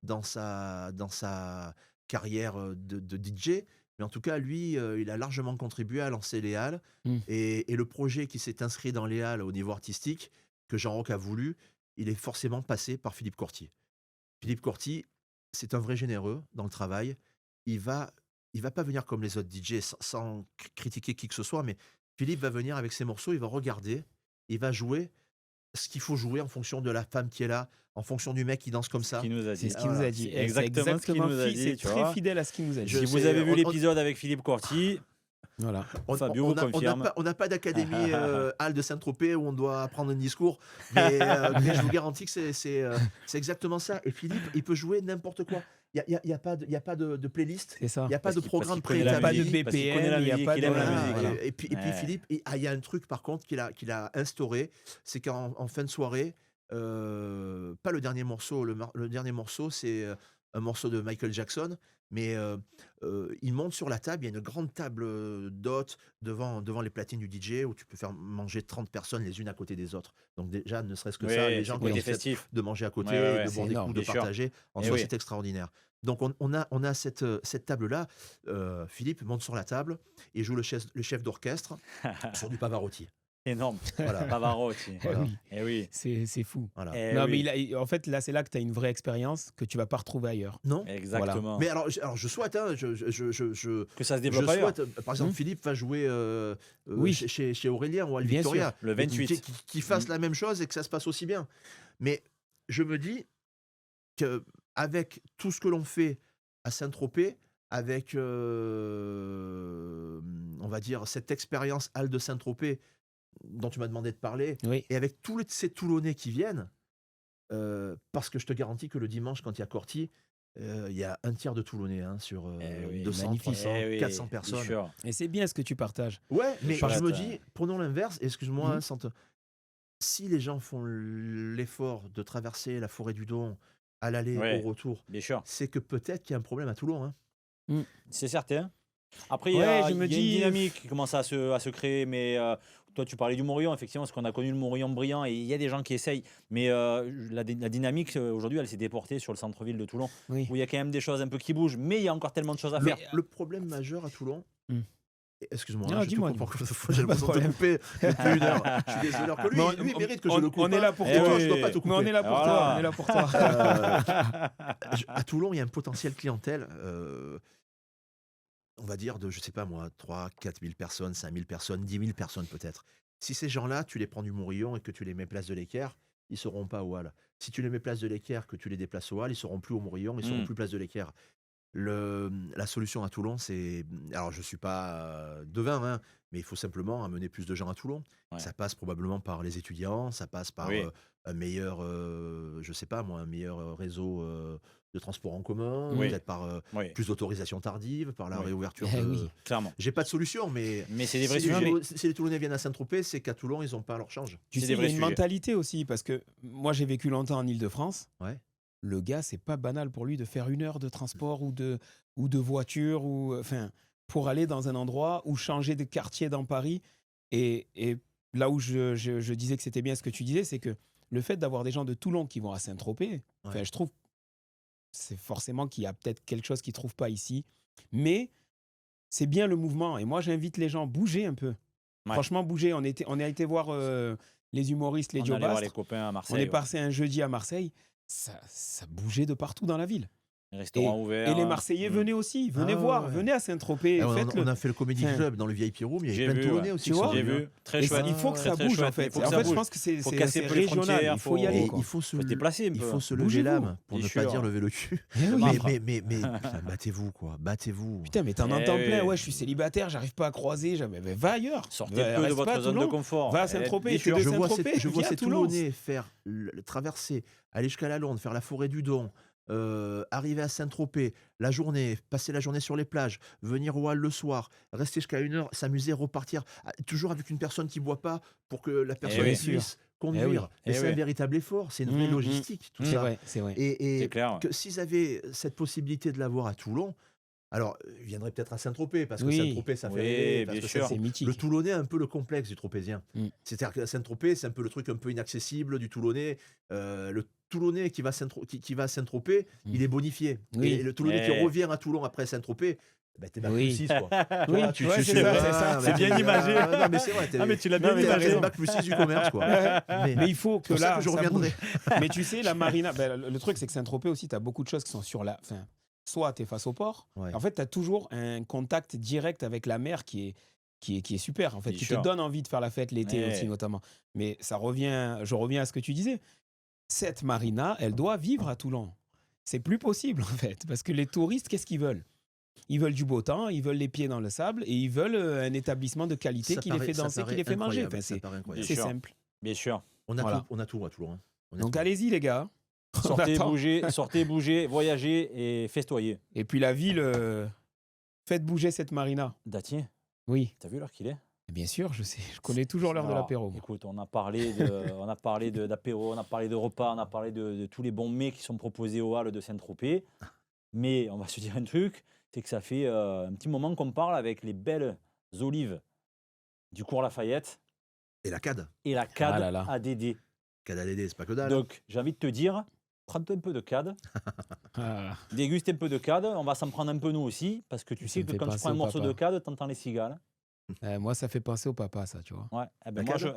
dans sa carrière de DJ, mais en tout cas, lui, il a largement contribué à lancer les Halles. Et le projet qui s'est inscrit dans les Halles au niveau artistique, que Jean Rock a voulu, il est forcément passé par Philippe Corti. Philippe Corti, c'est un vrai généreux dans le travail. Il va pas venir comme les autres DJ sans critiquer qui que ce soit, mais Philippe va venir avec ses morceaux, il va regarder, il va jouer ce qu'il faut jouer en fonction de la femme qui est là, en fonction du mec qui danse comme ça. Qui nous a C'est dit. ce qu'il nous a dit. C'est exactement ce qu'il nous a dit, C'est tu très vois. fidèle à ce qu'il nous a dit. Si vous avez vu l'épisode avec Philippe Corti, Voilà. Fabio confirme. On n'a pas d'académie Halle de Saint-Tropez où on doit apprendre un discours, mais je vous garantis que c'est exactement ça. Et Philippe, il peut jouer n'importe quoi. Il n'y a pas de playlist, C'est ça. il n'y a pas de Parce qu'il programme connaît la Il y a pas de musique, parce qu'il connaît la BPM, il y a musique, pas il de- aime la voilà, musique. voilà. Et puis Ouais. Philippe, il y a un truc par contre qu'il a instauré, c'est qu'en fin de soirée, pas le dernier morceau, le dernier morceau c'est un morceau de Michael Jackson, mais ils montent sur la table, il y a une grande table, d'hôtes devant les platines du DJ où tu peux faire manger 30 personnes les unes à côté des autres. Donc déjà, ne serait-ce que ça, Oui, les c'est gens le qui côté acceptent festif. de manger à côté, Ouais, ouais, de ouais. C'est boire des énorme, coups, de bien sûr. partager, en Eh soi, oui. c'est extraordinaire. Donc on a cette table-là, Philippe monte sur la table et joue le chef d'orchestre sur du Pavarotti. Énorme. Voilà, Pavarotti. Eh voilà, oui, Eh oui. c'est fou. voilà. Eh Non, mais oui. en fait, là, c'est là que tu as une vraie expérience que tu vas pas retrouver ailleurs. Non? Exactement. Mais alors je souhaite, hein, je Que ça se je développe ailleurs. souhaite, par exemple, Mmh. Philippe va jouer, Oui. chez Aurélien ou à Bien sûr. Victoria. Le Et 28. qu'il fasse Mmh. la même chose et que ça se passe aussi bien. Mais je me dis qu'avec tout ce que l'on fait à Saint-Tropez, avec, on va dire, cette expérience Halle de Saint-Tropez dont tu m'as demandé de parler, Oui. et avec tous ces Toulonnais qui viennent, parce que je te garantis que le dimanche, quand il y a Corty, il y a un tiers de Toulonnais, hein, sur Eh oui. 200, Magnifique. 300, Eh oui, 400 bien personnes. sûr. Et c'est bien ce que tu partages. Ouais, mais chouette, je me hein. dis, prenons l'inverse, excuse-moi, Mhm. hein, si les gens font l'effort de traverser la forêt du Don à l'aller, au Ouais, retour, bien sûr. c'est que peut-être qu'il y a un problème à Toulon. Hein. C'est certain. Après, Ouais, je il me y a une dis. dynamique qui commence à se créer, mais toi, tu parlais du Morillon, effectivement, parce qu'on a connu le Morillon brillant et il y a des gens qui essayent. Mais la dynamique, aujourd'hui, elle s'est déportée sur le centre-ville de Toulon, Oui. où il y a quand même des choses un peu qui bougent, mais il y a encore tellement de choses à Le, faire. le problème majeur à Toulon, Hmm. excuse-moi, Non, hein, je te dis-moi, comprends dis-moi. que j'ai Pas de l'impression de te problème. couper depuis une heure. Je suis désolé, alors que lui, Mais lui, il mérite que je le coupe. on est là pour Et toi. toi, Eh je dois oui. pas te couper. Mais on est là pour Voilà. toi. On est là pour toi. À Toulon, il y a un potentiel clientèle, on va dire de, je sais pas moi, 3 4 000 personnes, 5 000 personnes, 10 000 personnes peut-être. Si ces gens-là, tu les prends du Morillon et que tu les mets place de l'Équerre, ils seront pas au Hall. Si tu les mets place de l'Équerre, que tu les déplaces au Hall, ils seront plus au Morillon, ils seront Mm. plus place de l'Équerre. La solution à Toulon, c'est. Alors, je suis pas devin, hein, mais il faut simplement amener plus de gens à Toulon. Ouais. Ça passe probablement par les étudiants, ça passe par Oui. un meilleur, je sais pas moi, un meilleur réseau de transport en commun, Oui. peut-être par Oui, plus d'autorisation tardive, par la Oui. réouverture Eh de. oui. clairement. J'ai pas de solution, mais Mais c'est des vrais si les, sujets. Toulon- si les Toulonnais viennent à Saint-Tropez, c'est qu'à Toulon, ils n'ont pas leur change. Tu C'est sais, des il y a vrais une sujets. mentalité aussi, parce que moi, j'ai vécu longtemps en Île-de-France. Ouais. Le gars, c'est pas banal pour lui de faire 1 heure de transport ou de voiture enfin, pour aller dans un endroit ou changer de quartier dans Paris. Et là où je disais que c'était bien ce que tu disais, c'est que le fait d'avoir des gens de Toulon qui vont à Saint-Tropez, enfin, Ouais. je trouve c'est forcément qu'il y a peut-être quelque chose qu'ils ne trouvent pas ici. Mais c'est bien le mouvement. Et moi, j'invite les gens à bouger un peu. Ouais. Franchement, bouger. On a été voir les humoristes, les On Joe allait voir Bastre. les copains à On Marseille. est passé un jeudi à Marseille. Ça bougeait de partout dans la ville. Les restaurants ouverts. Et les Marseillais, Mm. venez aussi. Venez Ah ouais, voir. ouais. Venez à Saint-Tropez. Et on Faites-le. a fait le Comedy Enfin, Club dans le VIP Room, il y J'ai avait plein de vu, Toulonnais ouais. aussi. Tu qui vois sont J'ai venus, vu. Très Et chouette. il faut que Très, ça très bouge, chouette. en fait. Il faut que En ça fait, je bouge. pense que c'est Faut casser un peu les régional. frontières, Il faut y faut- aller. Et quoi. il faut se, Faut se déplacer un il peu. faut se Bougez-vous. lever l'âme, pour Bien ne pas sûr. dire lever le cul. Eh oui. Marre. Mais putain, battez-vous, quoi. Battez-vous. Putain, mais t'en Eh entends plein. oui. Ouais, je suis célibataire, j'arrive pas à croiser. Mais va ailleurs. Sortez Va- peu de reste pas votre à zone de Toulon. confort. Va à Eh, Saint-Tropez, bien t'es sûr. de Je vois, Saint-Tropez, je vois viens à ces Toulon. Toulonnais traverser, aller jusqu'à la Londe, faire la forêt du Don, arriver à Saint-Tropez, la journée, passer la journée sur les plages, venir au Hall le soir, rester jusqu'à 1 heure, s'amuser, repartir, toujours avec une personne qui ne boit pas pour que la personne oui. puisse conduire. Eh oui. Et Eh c'est oui. un véritable effort, c'est une vraie Mmh, logistique, tout C'est ça. vrai, c'est vrai. Et C'est clair. que s'ils avaient cette possibilité de l'avoir à Toulon, alors ils viendraient peut-être à Saint-Tropez, parce que Oui. Saint-Tropez, ça fait Oui, rêver, parce bien que sûr. C'est mythique. le Toulonnais a un peu le complexe du Tropézien. Mm. C'est-à-dire que Saint-Tropez, c'est un peu le truc un peu inaccessible du Toulonnais. Le Toulonnais qui va à Saint-Tropez, Mm. il est bonifié. Oui. Et le Toulonnais qui Eh. revient à Toulon après Saint-Tropez, ben, t'es bac Oui. plus 6, quoi. Oui, Voilà, ouais, tu c'est sais ça, pas, c'est ça. ben, C'est bien t'es- imagé. Non, mais c'est vrai. Ah, mais tu l'as bien non, mais imagé. t'as le bac plus 6 du commerce, quoi. Mais il faut que C'est pour ça là, que je ça reviendrai. bouge. Mais tu sais, la marina, le truc, c'est que Saint-Tropez aussi, tu as beaucoup de choses qui sont sur la. Enfin, soit tu es face au port. Ouais. En fait, tu as toujours un contact direct avec la mer qui est super, en fait, Bien qui sûr. te donne envie de faire la fête l'été Ouais. aussi, notamment. Mais je reviens à ce que tu disais. Cette marina, elle doit vivre à Toulon. C'est plus possible, en fait, parce que les touristes, qu'est-ce qu'ils veulent? Ils veulent du beau temps, ils veulent les pieds dans le sable et ils veulent un établissement de qualité Ça qui les paraît- fait ça danser, qui paraît les fait manger. incroyable, Enfin, ça c'est paraît incroyable. c'est sûr. simple. Bien sûr. On a, Voilà. tout, on a tout à Toulon. Hein. On a Donc tout. allez-y, les gars. On Sortez, attend. bougez, voyagez et festoyez. Et puis la ville, faites bouger cette marina. Datier, Oui, t'as vu l'heure qu'il est? bien sûr, je sais. Je connais toujours l'heure de Alors, l'apéro. moi. Écoute, on a parlé d'apéro, on a parlé de repas, on a parlé de tous les bons mets qui sont proposés au Hall de Saint-Tropez. Mais on va se dire un truc, c'est que ça fait un petit moment qu'on parle avec les belles olives du cours Lafayette Et la CAD. et la Ah CAD là là. ADD. CAD ADD, c'est pas que dalle. Donc, j'ai envie de te dire, prends-toi un peu de CAD, Ah, déguste un peu de CAD, on va s'en prendre un peu nous aussi, parce que tu Ça sais me que fait quand tu penser prends un au morceau papa. de CAD, t'entends les cigales. moi, ça fait penser au papa, ça, tu vois. Ouais, eh ben La moi, CAD? je Tu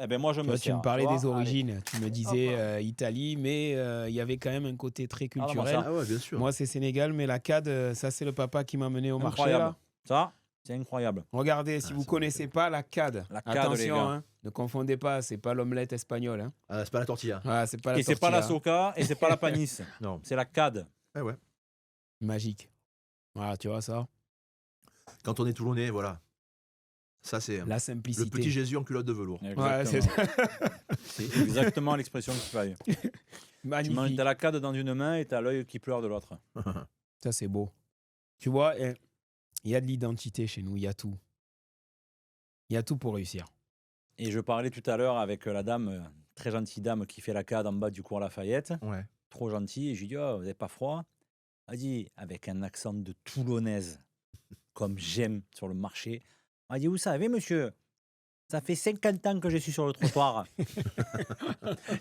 me vois, tu sers. me parlais vois. des Allez, origines. Tu me disais hop là. Italie, mais il y avait quand même un côté très Parle-moi culturel. ça. Ah ouais, bien sûr. Moi, c'est Sénégal, mais la CAD, ça, c'est le papa qui m'a mené au marché, Incroyable. là. Ça, c'est incroyable. Regardez, si Ah, vous ça, connaissez pas la CAD, La CAD, les attention, gars. hein, ne confondez pas, c'est pas l'omelette espagnole. Hein. Ah, c'est pas la tortilla. Ah, c'est pas la Et c'est pas la tortilla, soca et c'est pas la panisse. Non. C'est la CAD. Eh ouais. magique. Voilà, tu vois ça. Quand on est Toulonnais, voilà. Ça, c'est La le simplicité. petit Jésus en culotte de velours. Ouais, c'est C'est exactement l'expression qu'il fallait. Tu magnifique. as la CAD dans une main et tu as l'œil qui pleure de l'autre. Ça, c'est beau. Tu vois, il y a de l'identité chez nous, il y a tout. Il y a tout pour réussir. Et je parlais tout à l'heure avec la dame, très gentille dame qui fait la CAD en bas du cours Lafayette. Ouais. Trop gentille. Et je lui dis, oh, vous n'avez pas froid? Elle dit, avec un accent de Toulonnaise, comme j'aime sur le marché. Elle dit, vous savez, monsieur, ça fait 50 ans que je suis sur le trottoir.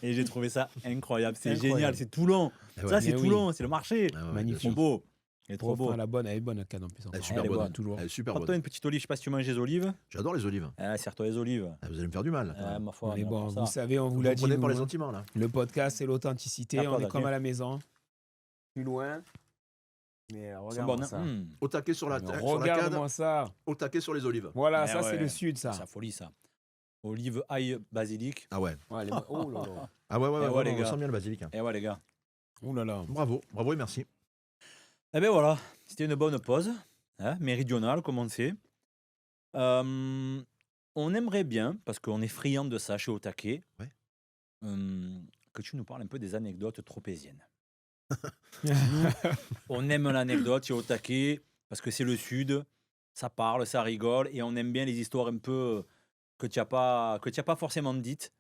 Et j'ai trouvé ça incroyable. C'est Incroyable. génial, c'est Toulon. Eh ouais. Ça, c'est Mais oui. Toulon, c'est le marché. Ah ouais, Magnifique. bien Trop sûr. beau. Elle est trop beau. Enfin, elle est bonne, la CAD en plus. Elle est encore. super Elle est bonne. bonne, toujours. Elle est super Prends-toi bonne. une petite olive, je sais pas si tu manges des olives. J'adore les olives. Serre-toi les olives. Ah, vous allez me faire du mal. Ma foi, On est on bon, pour vous ça. savez, on vous Vous l'a me dit. prenez nous, par les hein. sentiments, là. Le podcast, c'est l'authenticité. D'accord, On est comme d'accord. à la maison. Plus loin. Mais C'est regarde bon, ça. hein. Au taquet sur la, Mais sur la CAD, regarde-moi ça. au taquet sur les olives. Voilà, Eh ça, c'est ouais. le sud, ça. C'est la folie, ça. Olive, ail, basilic. Ah ouais. Ouais, oh là là. Ah ouais, ouais, ouais, Eh ouais, vraiment, les on gars. sent bien le basilic. Hein. Et ouais, les gars. Oh là là. Bravo, bravo et merci. Eh bien voilà, c'était une bonne pause, hein, méridionale, comme on sait. On aimerait bien, parce qu'on est friand de ça chez Otake, Ouais. que tu nous parles un peu des anecdotes tropéziennes. On aime l'anecdote chez Otake, parce que c'est le sud, ça parle, ça rigole, et on aime bien les histoires un peu que tu n'as pas forcément dites.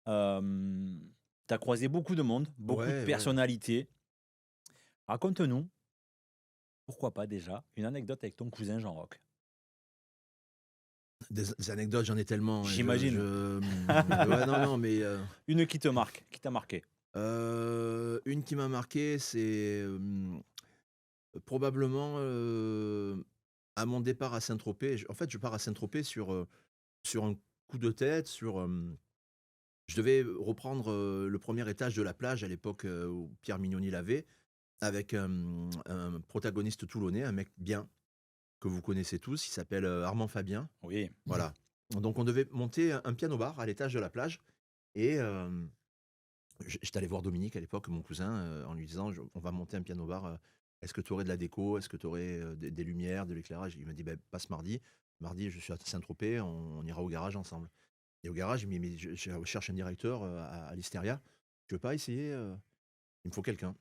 Tu as croisé beaucoup de monde, beaucoup Ouais, de ouais. personnalités. Raconte-nous, pourquoi pas déjà, une anecdote avec ton cousin Jean-Roch. Des anecdotes, j'en ai tellement. J'imagine. Ouais, non, mais Une qui te marque, qui t'a marqué. une qui m'a marqué, c'est probablement à mon départ à Saint-Tropez. En fait, je pars à Saint-Tropez sur un coup de tête, je devais reprendre le premier étage de la plage à l'époque où Pierre Mignoni l'avait, avec un protagoniste toulonnais, un mec bien, que vous connaissez tous, il s'appelle Armand Fabien. Oui. Voilà. Donc on devait monter un piano-bar à l'étage de la plage. Et j'étais allé voir Dominique à l'époque, mon cousin, en lui disant on va monter un piano-bar. Est-ce que tu aurais de la déco? Est-ce que tu aurais des lumières, de l'éclairage? Il m'a dit passe mardi. Mardi, je suis à Saint-Tropez, on ira au garage ensemble. Et au garage, il m'a dit mais je cherche un directeur à l'Hysteria. Tu veux pas essayer Il me faut quelqu'un.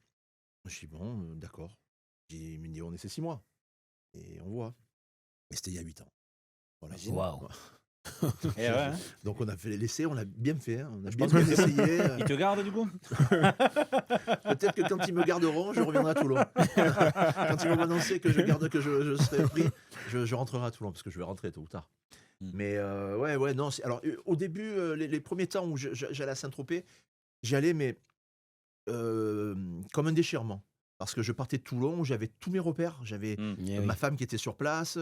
Je dis bon, d'accord. Il me dit on essaie 6 mois. Et on voit. Et c'était il y a 8 ans. Voilà. Imagine. Waouh. Et ouais, hein. Donc on a fait l'essai, on l'a bien fait. Hein. On a Je bien pense que essayé. Il te garde du coup. Peut-être que quand ils me garderont, je reviendrai à Toulon. Quand ils vont m'annoncer que je serai pris, je rentrerai à Toulon parce que je vais rentrer tôt ou tard. Mais ouais, non. Alors au début, les premiers temps où j'allais à Saint-Tropez, j'y allais mais comme un déchirement parce que je partais de Toulon où j'avais tous mes repères. J'avais ma femme qui était sur place.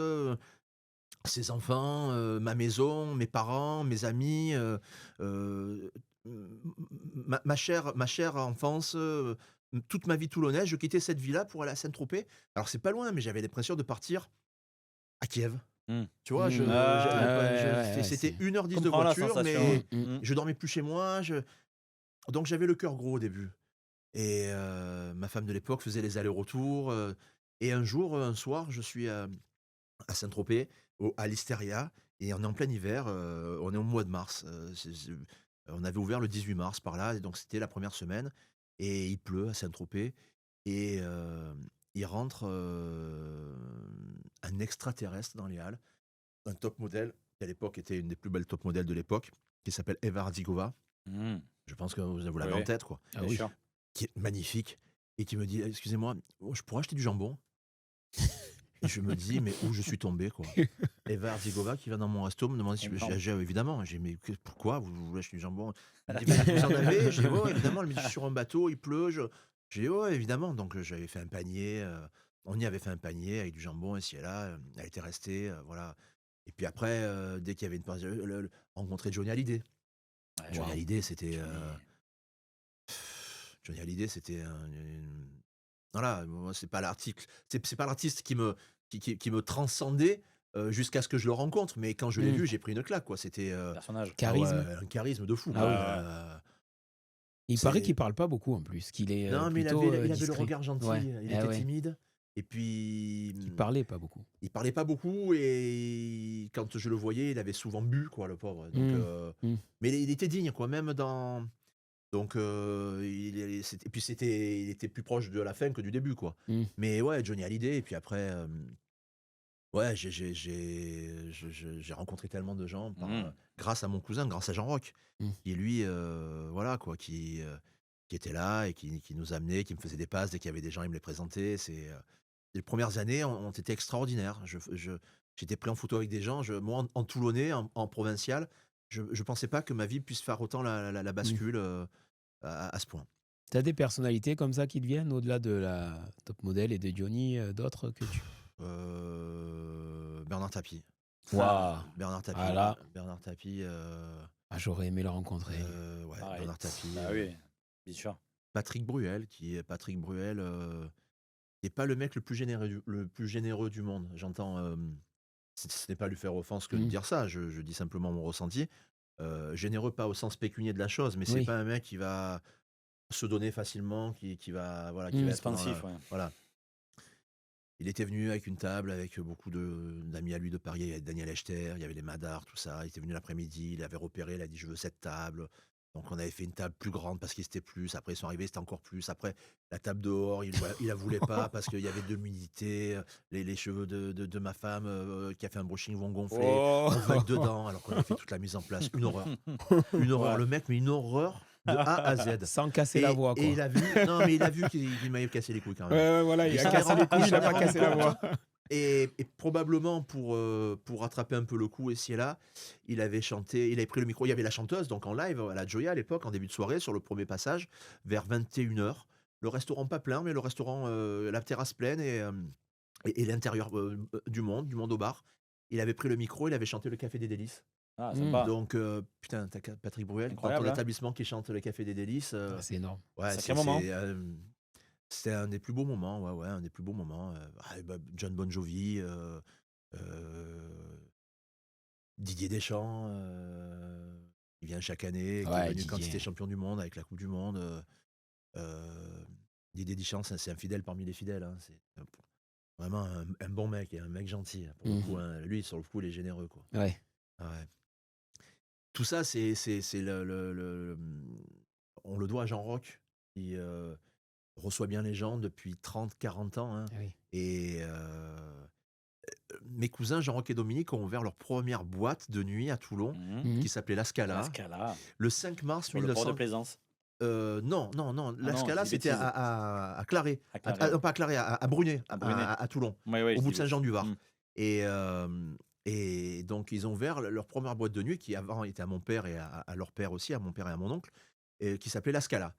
Ses enfants, ma maison, mes parents, mes amis, ma chère enfance, toute ma vie toulonnaise. Je quittais cette vie-là pour aller à Saint-Tropez. Alors c'est pas loin, mais j'avais l'impression de partir à Kiev. Tu vois, c'était 1h10 de Comprends la voiture, mais sensation. je dormais plus chez moi. Donc j'avais le cœur gros au début. Et ma femme de l'époque faisait les allers-retours. Et un jour, un soir, je suis à Saint-Tropez, à l'Hysteria, et on est en plein hiver, on est au mois de mars. On avait ouvert le 18 mars par là, et donc c'était la première semaine, et il pleut à Saint-Tropez, et il rentre un extraterrestre dans les halles, un top modèle, qui à l'époque était une des plus belles top modèles de l'époque, qui s'appelle Eva Ardikova. Je pense que vous l'avez en tête, quoi. Bien sûr. Qui est magnifique, et qui me dit excusez-moi, je pourrais acheter du jambon? Et je me dis, mais où je suis tombé, quoi. Eva Herzigova qui vient dans mon resto me demande si Énorme. évidemment. J'ai dit, mais pourquoi vous voulez acheter du jambon? Elle me dit, vous en avez? J'ai dit, ouais, évidemment. Elle me dit, je suis sur un bateau, il pleut. J'ai dit, ouais, évidemment. Donc, j'avais fait un panier. On y avait fait un panier avec du jambon ici et là. Elle était restée, voilà. Et puis après, dès qu'il y avait une pause, rencontrer Johnny Hallyday. Ouais, Johnny Wow. Hallyday, c'était. Johnny. Johnny Hallyday, c'était voilà, moi, c'est pas l'article, c'est pas l'artiste qui me transcendait jusqu'à ce que je le rencontre. Mais quand je l'ai Mm. vu, j'ai pris une claque, quoi. C'était Personnage. Charisme. un charisme de fou. Ah quoi. oui. Il c'est- paraît qu'il parle pas beaucoup en plus, qu'il est Non, mais plutôt il avait le discret. regard gentil, Ouais. il Ah était ouais. timide. Et puis, Il parlait pas beaucoup. il parlait pas beaucoup et quand je le voyais, il avait souvent bu, quoi, le pauvre. Donc, mais il était digne, quoi, même dans. Donc, et puis il était plus proche de la fin que du début, quoi. Mm. Mais ouais, Johnny Hallyday, et puis après, ouais, j'ai rencontré tellement de gens grâce à mon cousin, grâce à Jean Roch, qui lui, voilà, quoi, qui était là et qui nous amenait, qui me faisait des passes dès qu'il y avait des gens, il me les présentait. Les premières années ont été extraordinaires. J'étais pris en photo avec des gens, moi, en Toulonnais, en provincial, je pensais pas que ma vie puisse faire autant la bascule à ce point. T'as des personnalités comme ça qui te viennent au-delà de la top model et de Johnny, d'autres que tu. Bernard Tapie. Waouh. Bernard Tapie. Ah là. Bernard Tapie. Ah, j'aurais aimé le rencontrer. Ouais, Pareil. Bernard Tapie. Bah oui, bien sûr. Patrick Bruel, qui n'est pas le mec le plus généreux du monde. J'entends, ce n'est pas lui faire offense que de dire ça, je dis simplement mon ressenti. Généreux pas au sens pécunier de la chose, mais c'est Oui. pas un mec qui va se donner facilement, qui va voilà, qui va être dans Expansif, ouais. voilà. Il était venu avec une table avec beaucoup d'amis à lui de Paris. Il y avait Daniel Echter, il y avait les Madar, tout ça. Il était venu l'après-midi, il avait repéré, il a dit je veux cette table. Donc on avait fait une table plus grande parce qu'il était plus. Après ils sont arrivés, c'était encore plus. Après la table dehors, il la voulait pas parce qu'il y avait de l'humidité. Les cheveux de ma femme qui a fait un brushing vont gonfler. On veut être dedans alors qu'on a fait toute la mise en place. Une horreur. Une horreur. Ouais. Le mec, mais une horreur de A à Z. Sans casser la voix, quoi. Et il a vu, non mais il a vu qu'il m'avait cassé les couilles quand même. Ouais, voilà, il Et a ça cassé m'est les couilles, il a rendu pas cassé la voix. Et probablement pour rattraper un peu le coup ici et là, il avait pris le micro, il y avait la chanteuse, donc en live à la Joya à l'époque, en début de soirée, sur le premier passage, vers 21h. Le restaurant pas plein, mais le restaurant, la terrasse pleine et l'intérieur du monde au bar. Il avait pris le micro, il avait chanté le Café des Délices. Ah, sympa. Donc, putain, t'as Patrick Bruel, dans Incroyable, ton hein. établissement qui chante le Café des Délices. Ah, c'est énorme. Ouais, Sacré moment. c'était un des plus beaux moments, ouais, un des plus beaux moments. John Bon Jovi, Didier Deschamps, il vient chaque année, qui Ouais, est venu quand il Didier. était champion du monde avec la Coupe du Monde. Didier Deschamps, c'est un fidèle parmi les fidèles. Hein, c'est vraiment un bon mec et un mec gentil. Pour le coup, hein. Lui, sur le coup, il est généreux, quoi. Ouais. Ah ouais. Tout ça, c'est on le doit à Jean Roch, qui reçoit bien les gens depuis 30-40 ans. Hein. Ah oui. Et mes cousins Jean Roch et Dominique ont ouvert leur première boîte de nuit à Toulon, Mhm. qui s'appelait La Scala, La Scala. le 5 mars Sur le port 1900. de Plaisance. Non. La non, Scala, je dis c'était bêtises. à Claré. À Claré. Non, pas à Claré, à Brunei, À Brunei. à Toulon, Ouais, ouais, au je bout dis de Saint-Jean-du-Var. Mm. Et donc, ils ont ouvert leur première boîte de nuit, qui avant était à mon père et à leur père aussi, à mon père et à mon oncle, qui s'appelait La Scala.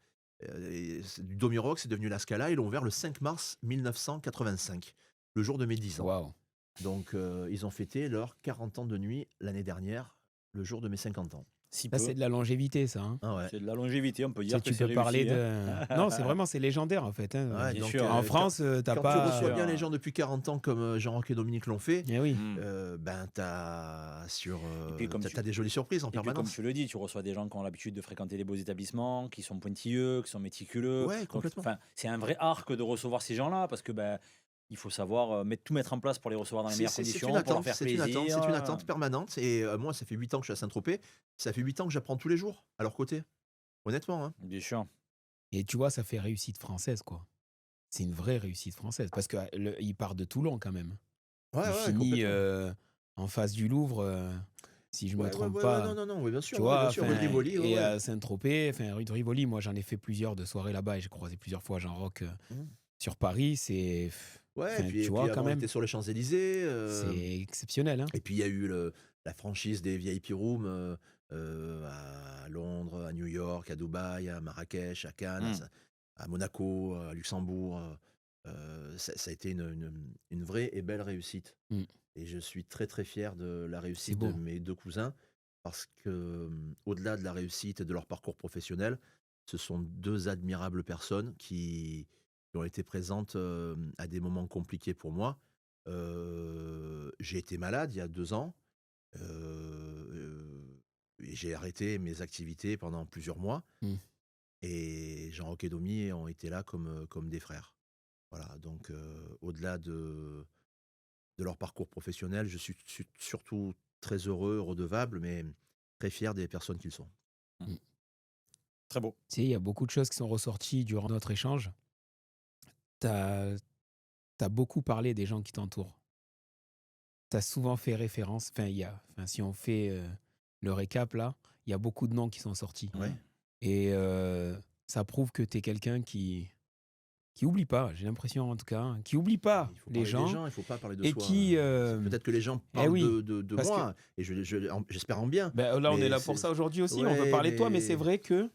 Du Domiroc, c'est devenu La Scala. Ils l'ont ouvert le 5 mars 1985, le jour de mes 10 ans. Waouh. Donc, ils ont fêté leurs 40 ans de nuit l'année dernière, le jour de mes 50 ans. Si Ça, peu. c'est de la longévité, ça. Hein. Ah ouais. C'est de la longévité, on peut dire Tu que c'est peux parler réussi, hein. de. Non, c'est vraiment, c'est légendaire, en fait. Hein. Ouais, Bien donc, sûr. En France, t'as quand pas. tu reçois sûr. bien les gens depuis 40 ans comme Jean Roch et Dominique l'ont fait, Eh oui. Mm. t'as Et puis, comme t'as des jolies surprises en Et puis, comme permanence. tu le dis, tu reçois des gens qui ont l'habitude de fréquenter les beaux établissements, qui sont pointilleux, qui sont méticuleux. Ouais, Donc, complètement. enfin, c'est un vrai art que de recevoir ces gens-là, parce que il faut savoir tout mettre en place pour les recevoir dans les meilleures conditions, pour leur faire plaisir. C'est une attente permanente. Et moi, ça fait 8 ans que je suis à Saint-Tropez. Ça fait 8 ans que j'apprends tous les jours à leur côté. Honnêtement. Hein. Bien sûr. Et tu vois, ça fait réussite française, quoi. C'est une vraie réussite française. Parce qu'il part de Toulon, quand même. Ouais, Il finit en face du Louvre, si je ne me trompe pas. Non, oui, bien sûr. Tu vois, bien sûr, rue de Rivoli, et à Saint-Tropez, rue de Rivoli, moi j'en ai fait plusieurs de soirées là-bas et j'ai croisé plusieurs fois Jean Roch sur Paris. C'est Ouais, Enfin, et tu puis vois, quand avant, on même, était sur les Champs-Élysées. c'est exceptionnel. Hein. Et puis il y a eu la franchise des VIP Rooms à Londres, à New York, à Dubaï, à Marrakech, à Cannes, Mm. à Monaco, à Luxembourg. Ça a été une vraie et belle réussite. Mm. Et je suis très très fier de la C'est réussite de beau. mes deux cousins parce que au-delà de la réussite et de leur parcours professionnel, ce sont deux admirables personnes qui ont été présentes à des moments compliqués pour moi. J'ai été malade il y a 2 ans. Et j'ai arrêté mes activités pendant plusieurs mois. Mm. Et Jean-Roch et Domi ont été là comme des frères. Voilà, donc au-delà de leur parcours professionnel, je suis surtout très heureux, redevable, mais très fier des personnes qu'ils sont. Mm. Très beau. Tu sais, il y a beaucoup de choses qui sont ressorties durant notre échange. Tu as beaucoup parlé des gens qui t'entourent. Tu as souvent fait référence, si on fait le récap là, il y a beaucoup de noms qui sont sortis. Ouais. Et ça prouve que tu es quelqu'un qui oublie pas, j'ai l'impression en tout cas, hein, qui oublie pas Il faut les parler des gens gens, il ne faut pas parler de et soi. qui... Peut-être que les gens parlent oui, de parce que moi, et j'espère en bien. là on Mais est là pour c'est- ça aujourd'hui aussi, on veut Ouais, parler de toi, mais c'est mais vrai que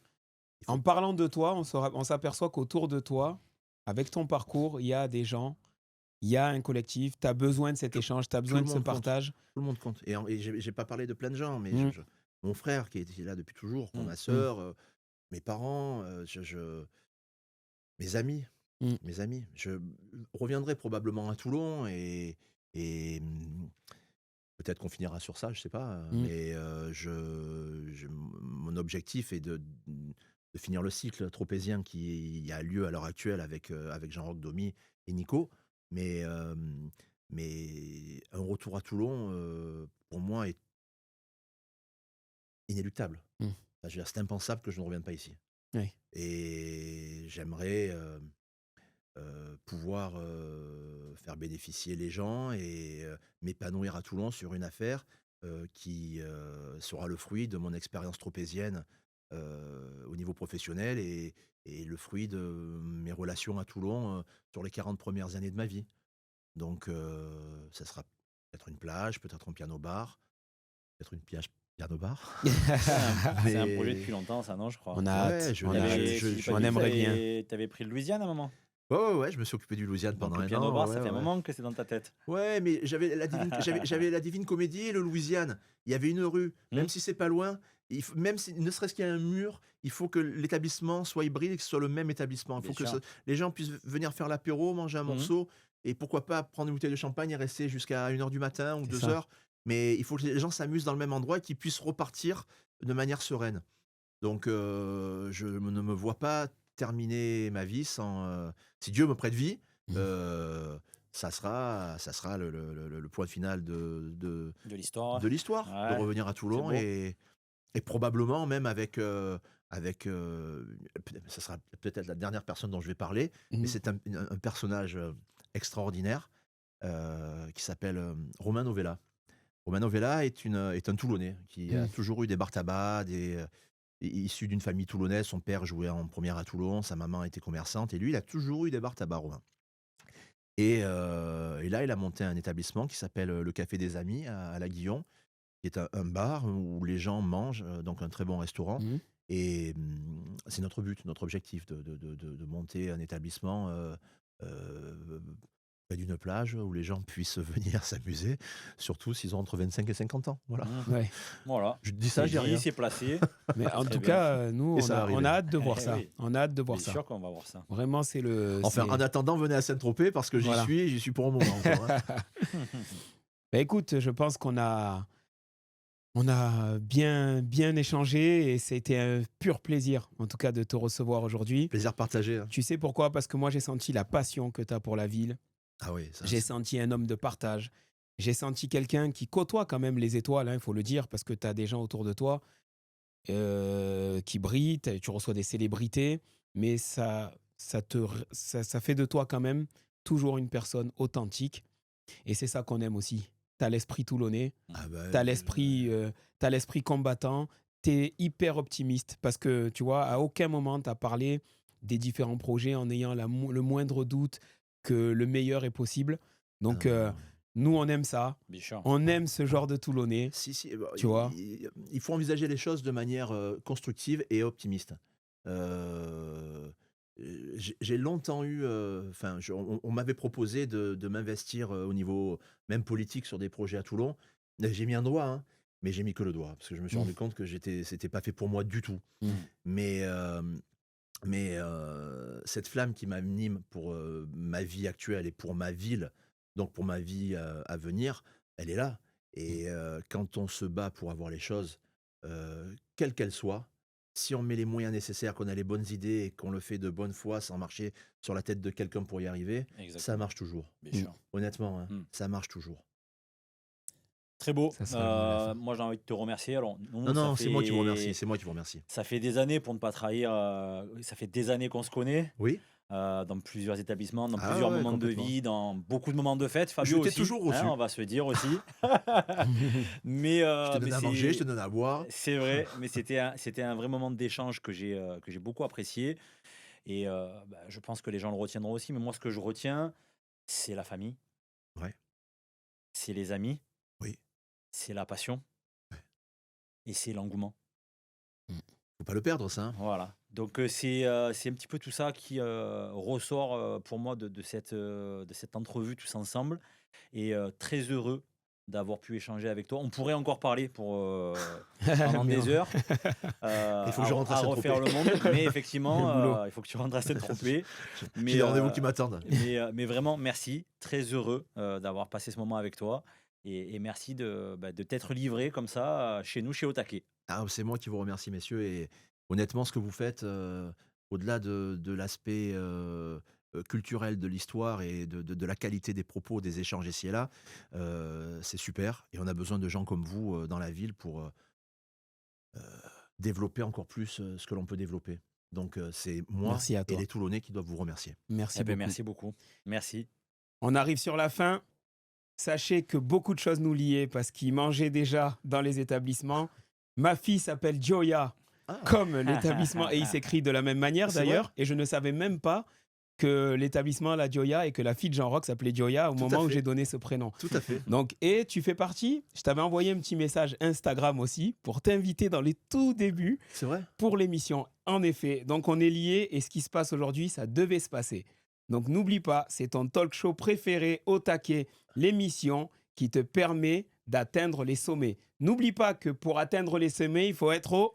il faut- en parlant de toi, on s'aperçoit qu'autour de toi, avec ton parcours, il y a des gens, il y a un collectif, tu as besoin de cet Tout- échange, tu as tout besoin le de ce monde compte. partage. Tout le monde compte. Et j'ai pas parlé de plein de gens, mais Mm. mon frère qui est là depuis toujours, Mm. ma sœur, mes parents, mes amis. Mm. Mes amis. Je reviendrai probablement à Toulon et peut-être qu'on finira sur ça, je sais pas. Mais mon objectif est de finir le cycle tropézien qui a lieu à l'heure actuelle avec Jean-Roch Domi et Nico. Mais, mais un retour à Toulon, pour moi, est inéluctable. Mm. Enfin, je veux dire, c'est impensable que je ne revienne pas ici. Oui. Et j'aimerais pouvoir faire bénéficier les gens et m'épanouir à Toulon sur une affaire qui sera le fruit de mon expérience tropézienne au niveau professionnel et le fruit de mes relations à Toulon sur les 40 premières années de ma vie. Donc ça sera peut-être une plage, peut-être un piano-bar, peut-être une piano-bar. C'est un projet Mais- depuis longtemps, ça, non, je crois. On a Ouais, hâte, je- on a je- hâte. je- je- On aimerait bien. T'avais pris le Louisiane à un moment. Ouais, je me suis occupé du Louisiane Donc pendant le un piano an. bar, ouais, ça fait un ouais. moment que c'est dans ta tête. Ouais, mais j'avais la Divine Comédie et le Louisiane. Il y avait une rue, même si c'est pas loin. Même si, ne serait-ce qu'il y a un mur, il faut que l'établissement soit hybride et que ce soit le même établissement. Il Bien faut que sûr. les gens puissent venir faire l'apéro, manger un morceau, et pourquoi pas prendre une bouteille de champagne et rester jusqu'à 1h du matin ou C'est 2 ça. heures. Mais il faut que les gens s'amusent dans le même endroit et qu'ils puissent repartir de manière sereine. Donc je ne me vois pas terminer ma vie sans... si Dieu me prête vie, ça sera le point final De l'histoire. de l'histoire, Ouais, de revenir à Toulon beau. et probablement même avec ça sera peut-être la dernière personne dont je vais parler, mais Mhm. c'est un personnage extraordinaire qui s'appelle Romain Novella. Romain Novella est un Toulonnais qui a toujours eu des bars tabac, issu d'une famille toulonnaise. Son père jouait en première à Toulon, sa maman était commerçante, et lui, il a toujours eu des bars tabac, Romain. Et là, il a monté un établissement qui s'appelle le Café des Amis à La Guillon, qui est un bar où les gens mangent, donc un très bon restaurant. Mhm. Et c'est notre but, notre objectif de monter un établissement près d'une plage où les gens puissent venir s'amuser, surtout s'ils ont entre 25 et 50 ans. Voilà. Ouais. Voilà. Je dis ça, C'est je dis rien. dit, c'est placé. Mais en Très tout bien. cas, nous, Et ça va on arriver. a hâte de voir Eh ça. oui. On a hâte de voir Bien ça. sûr qu'on va voir ça. Vraiment, c'est le... Enfin, c'est- en attendant, venez à Saint-Tropez parce que Voilà. j'y suis pour un moment encore. Hein. Bah, écoute, je pense qu'on a bien échangé et c'était un pur plaisir, en tout cas, de te recevoir aujourd'hui. Plaisir partagé. Hein. Tu sais pourquoi? Parce que moi, j'ai senti la passion que tu as pour la ville. Ah oui, ça. J'ai senti un homme de partage. J'ai senti quelqu'un qui côtoie quand même les étoiles, il faut le dire, parce que tu as des gens autour de toi qui brillent, tu reçois des célébrités, mais ça fait de toi quand même toujours une personne authentique. Et c'est ça qu'on aime aussi. Tu as l'esprit toulonnais, Ah bah, tu as l'esprit combattant, tu es hyper optimiste parce que, tu vois, à aucun moment tu as parlé des différents projets en ayant le moindre doute que le meilleur est possible. Donc, nous, on aime ça. Bien sûr. On aime ce genre de Toulonnais. Tu vois. Il faut envisager les choses de manière constructive et optimiste. J'ai longtemps eu, on m'avait proposé de m'investir au niveau même politique sur des projets à Toulon. J'ai mis un doigt, hein, mais j'ai mis que le doigt parce que je me suis rendu compte que c'était pas fait pour moi du tout. Mais cette flamme qui m'anime pour ma vie actuelle et pour ma ville, donc pour ma vie à venir, elle est là. Et quand on se bat pour avoir les choses, quelles qu'elles soient, si on met les moyens nécessaires, qu'on a les bonnes idées et qu'on le fait de bonne foi sans marcher sur la tête de quelqu'un pour y arriver, ça marche toujours. Bien sûr. Honnêtement, hein, ça marche toujours. Très beau. Ça sera le mot de la fin. Moi, j'ai envie de te remercier. Alors, nous, Non, ça c'est moi qui vous fait- remercie. C'est moi qui vous remercie. Ça fait des années, pour ne pas trahir, ça fait des années qu'on se connaît, Oui. dans plusieurs établissements, dans Ah plusieurs ouais, moments de complètement. vie, dans beaucoup de moments de fête. Fabio Je t'ai aussi, toujours reçu. on va se le dire aussi. mais Je te mais donne à manger, je te donne à boire. c'est vrai, mais c'était un vrai moment d'échange que j'ai beaucoup apprécié. Et je pense que les gens le retiendront aussi. Mais moi, ce que je retiens, c'est la famille, Ouais. c'est les amis, Oui. c'est la passion Ouais. et c'est l'engouement. Faut pas le perdre, ça. Hein. Voilà. Donc c'est un petit peu tout ça qui ressort pour moi de cette entrevue tous ensemble. Et très heureux d'avoir pu échanger avec toi. On pourrait encore parler pendant Mais des heures. Il faut que je rentre à refaire Saint-Tropez. le monde. Mais effectivement, Le boulot. il faut que tu rentres à Saint-Tropez. Mais, J'ai des rendez-vous euh, qui m'attendent. mais vraiment, merci. Très heureux d'avoir passé ce moment avec toi. Et merci de t'être livré comme ça chez nous, chez Otake. Ah, c'est moi qui vous remercie, messieurs. Et honnêtement, ce que vous faites, au-delà de l'aspect culturel de l'histoire et de la qualité des propos, des échanges ici et là, c'est super. Et on a besoin de gens comme vous dans la ville pour développer encore plus ce que l'on peut développer. Donc, c'est moi Merci à et toi. les Toulonnais qui doivent vous remercier. Merci Eh ben, beaucoup. merci beaucoup. Merci. On arrive sur la fin. Sachez que beaucoup de choses nous liaient parce qu'ils mangeaient déjà dans les établissements. Ma fille s'appelle Gioia, Ah, comme l'établissement, et il s'écrit de la même manière C'est d'ailleurs. vrai. Et je ne savais même pas que l'établissement La Gioia et que la fille de Jean-Roch s'appelait Gioia au Tout à moment où fait. j'ai donné ce prénom. tout à fait. Donc, et tu fais partie, je t'avais envoyé un petit message Instagram aussi pour t'inviter dans les tout débuts C'est vrai. pour l'émission. En effet, donc on est liés et ce qui se passe aujourd'hui, ça devait se passer. Donc n'oublie pas, c'est ton talk show préféré au taquet, l'émission qui te permet d'atteindre les sommets. N'oublie pas que pour atteindre les sommets, il faut être au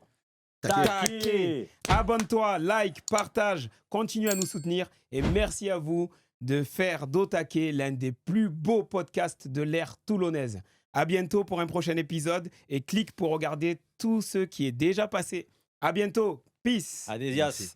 taquet. Abonne-toi, like, partage, continue à nous soutenir et merci à vous de faire d'Otake l'un des plus beaux podcasts de l'ère toulonnaise. À bientôt pour un prochain épisode et clique pour regarder tout ce qui est déjà passé. À bientôt. Peace. Adésias. Merci.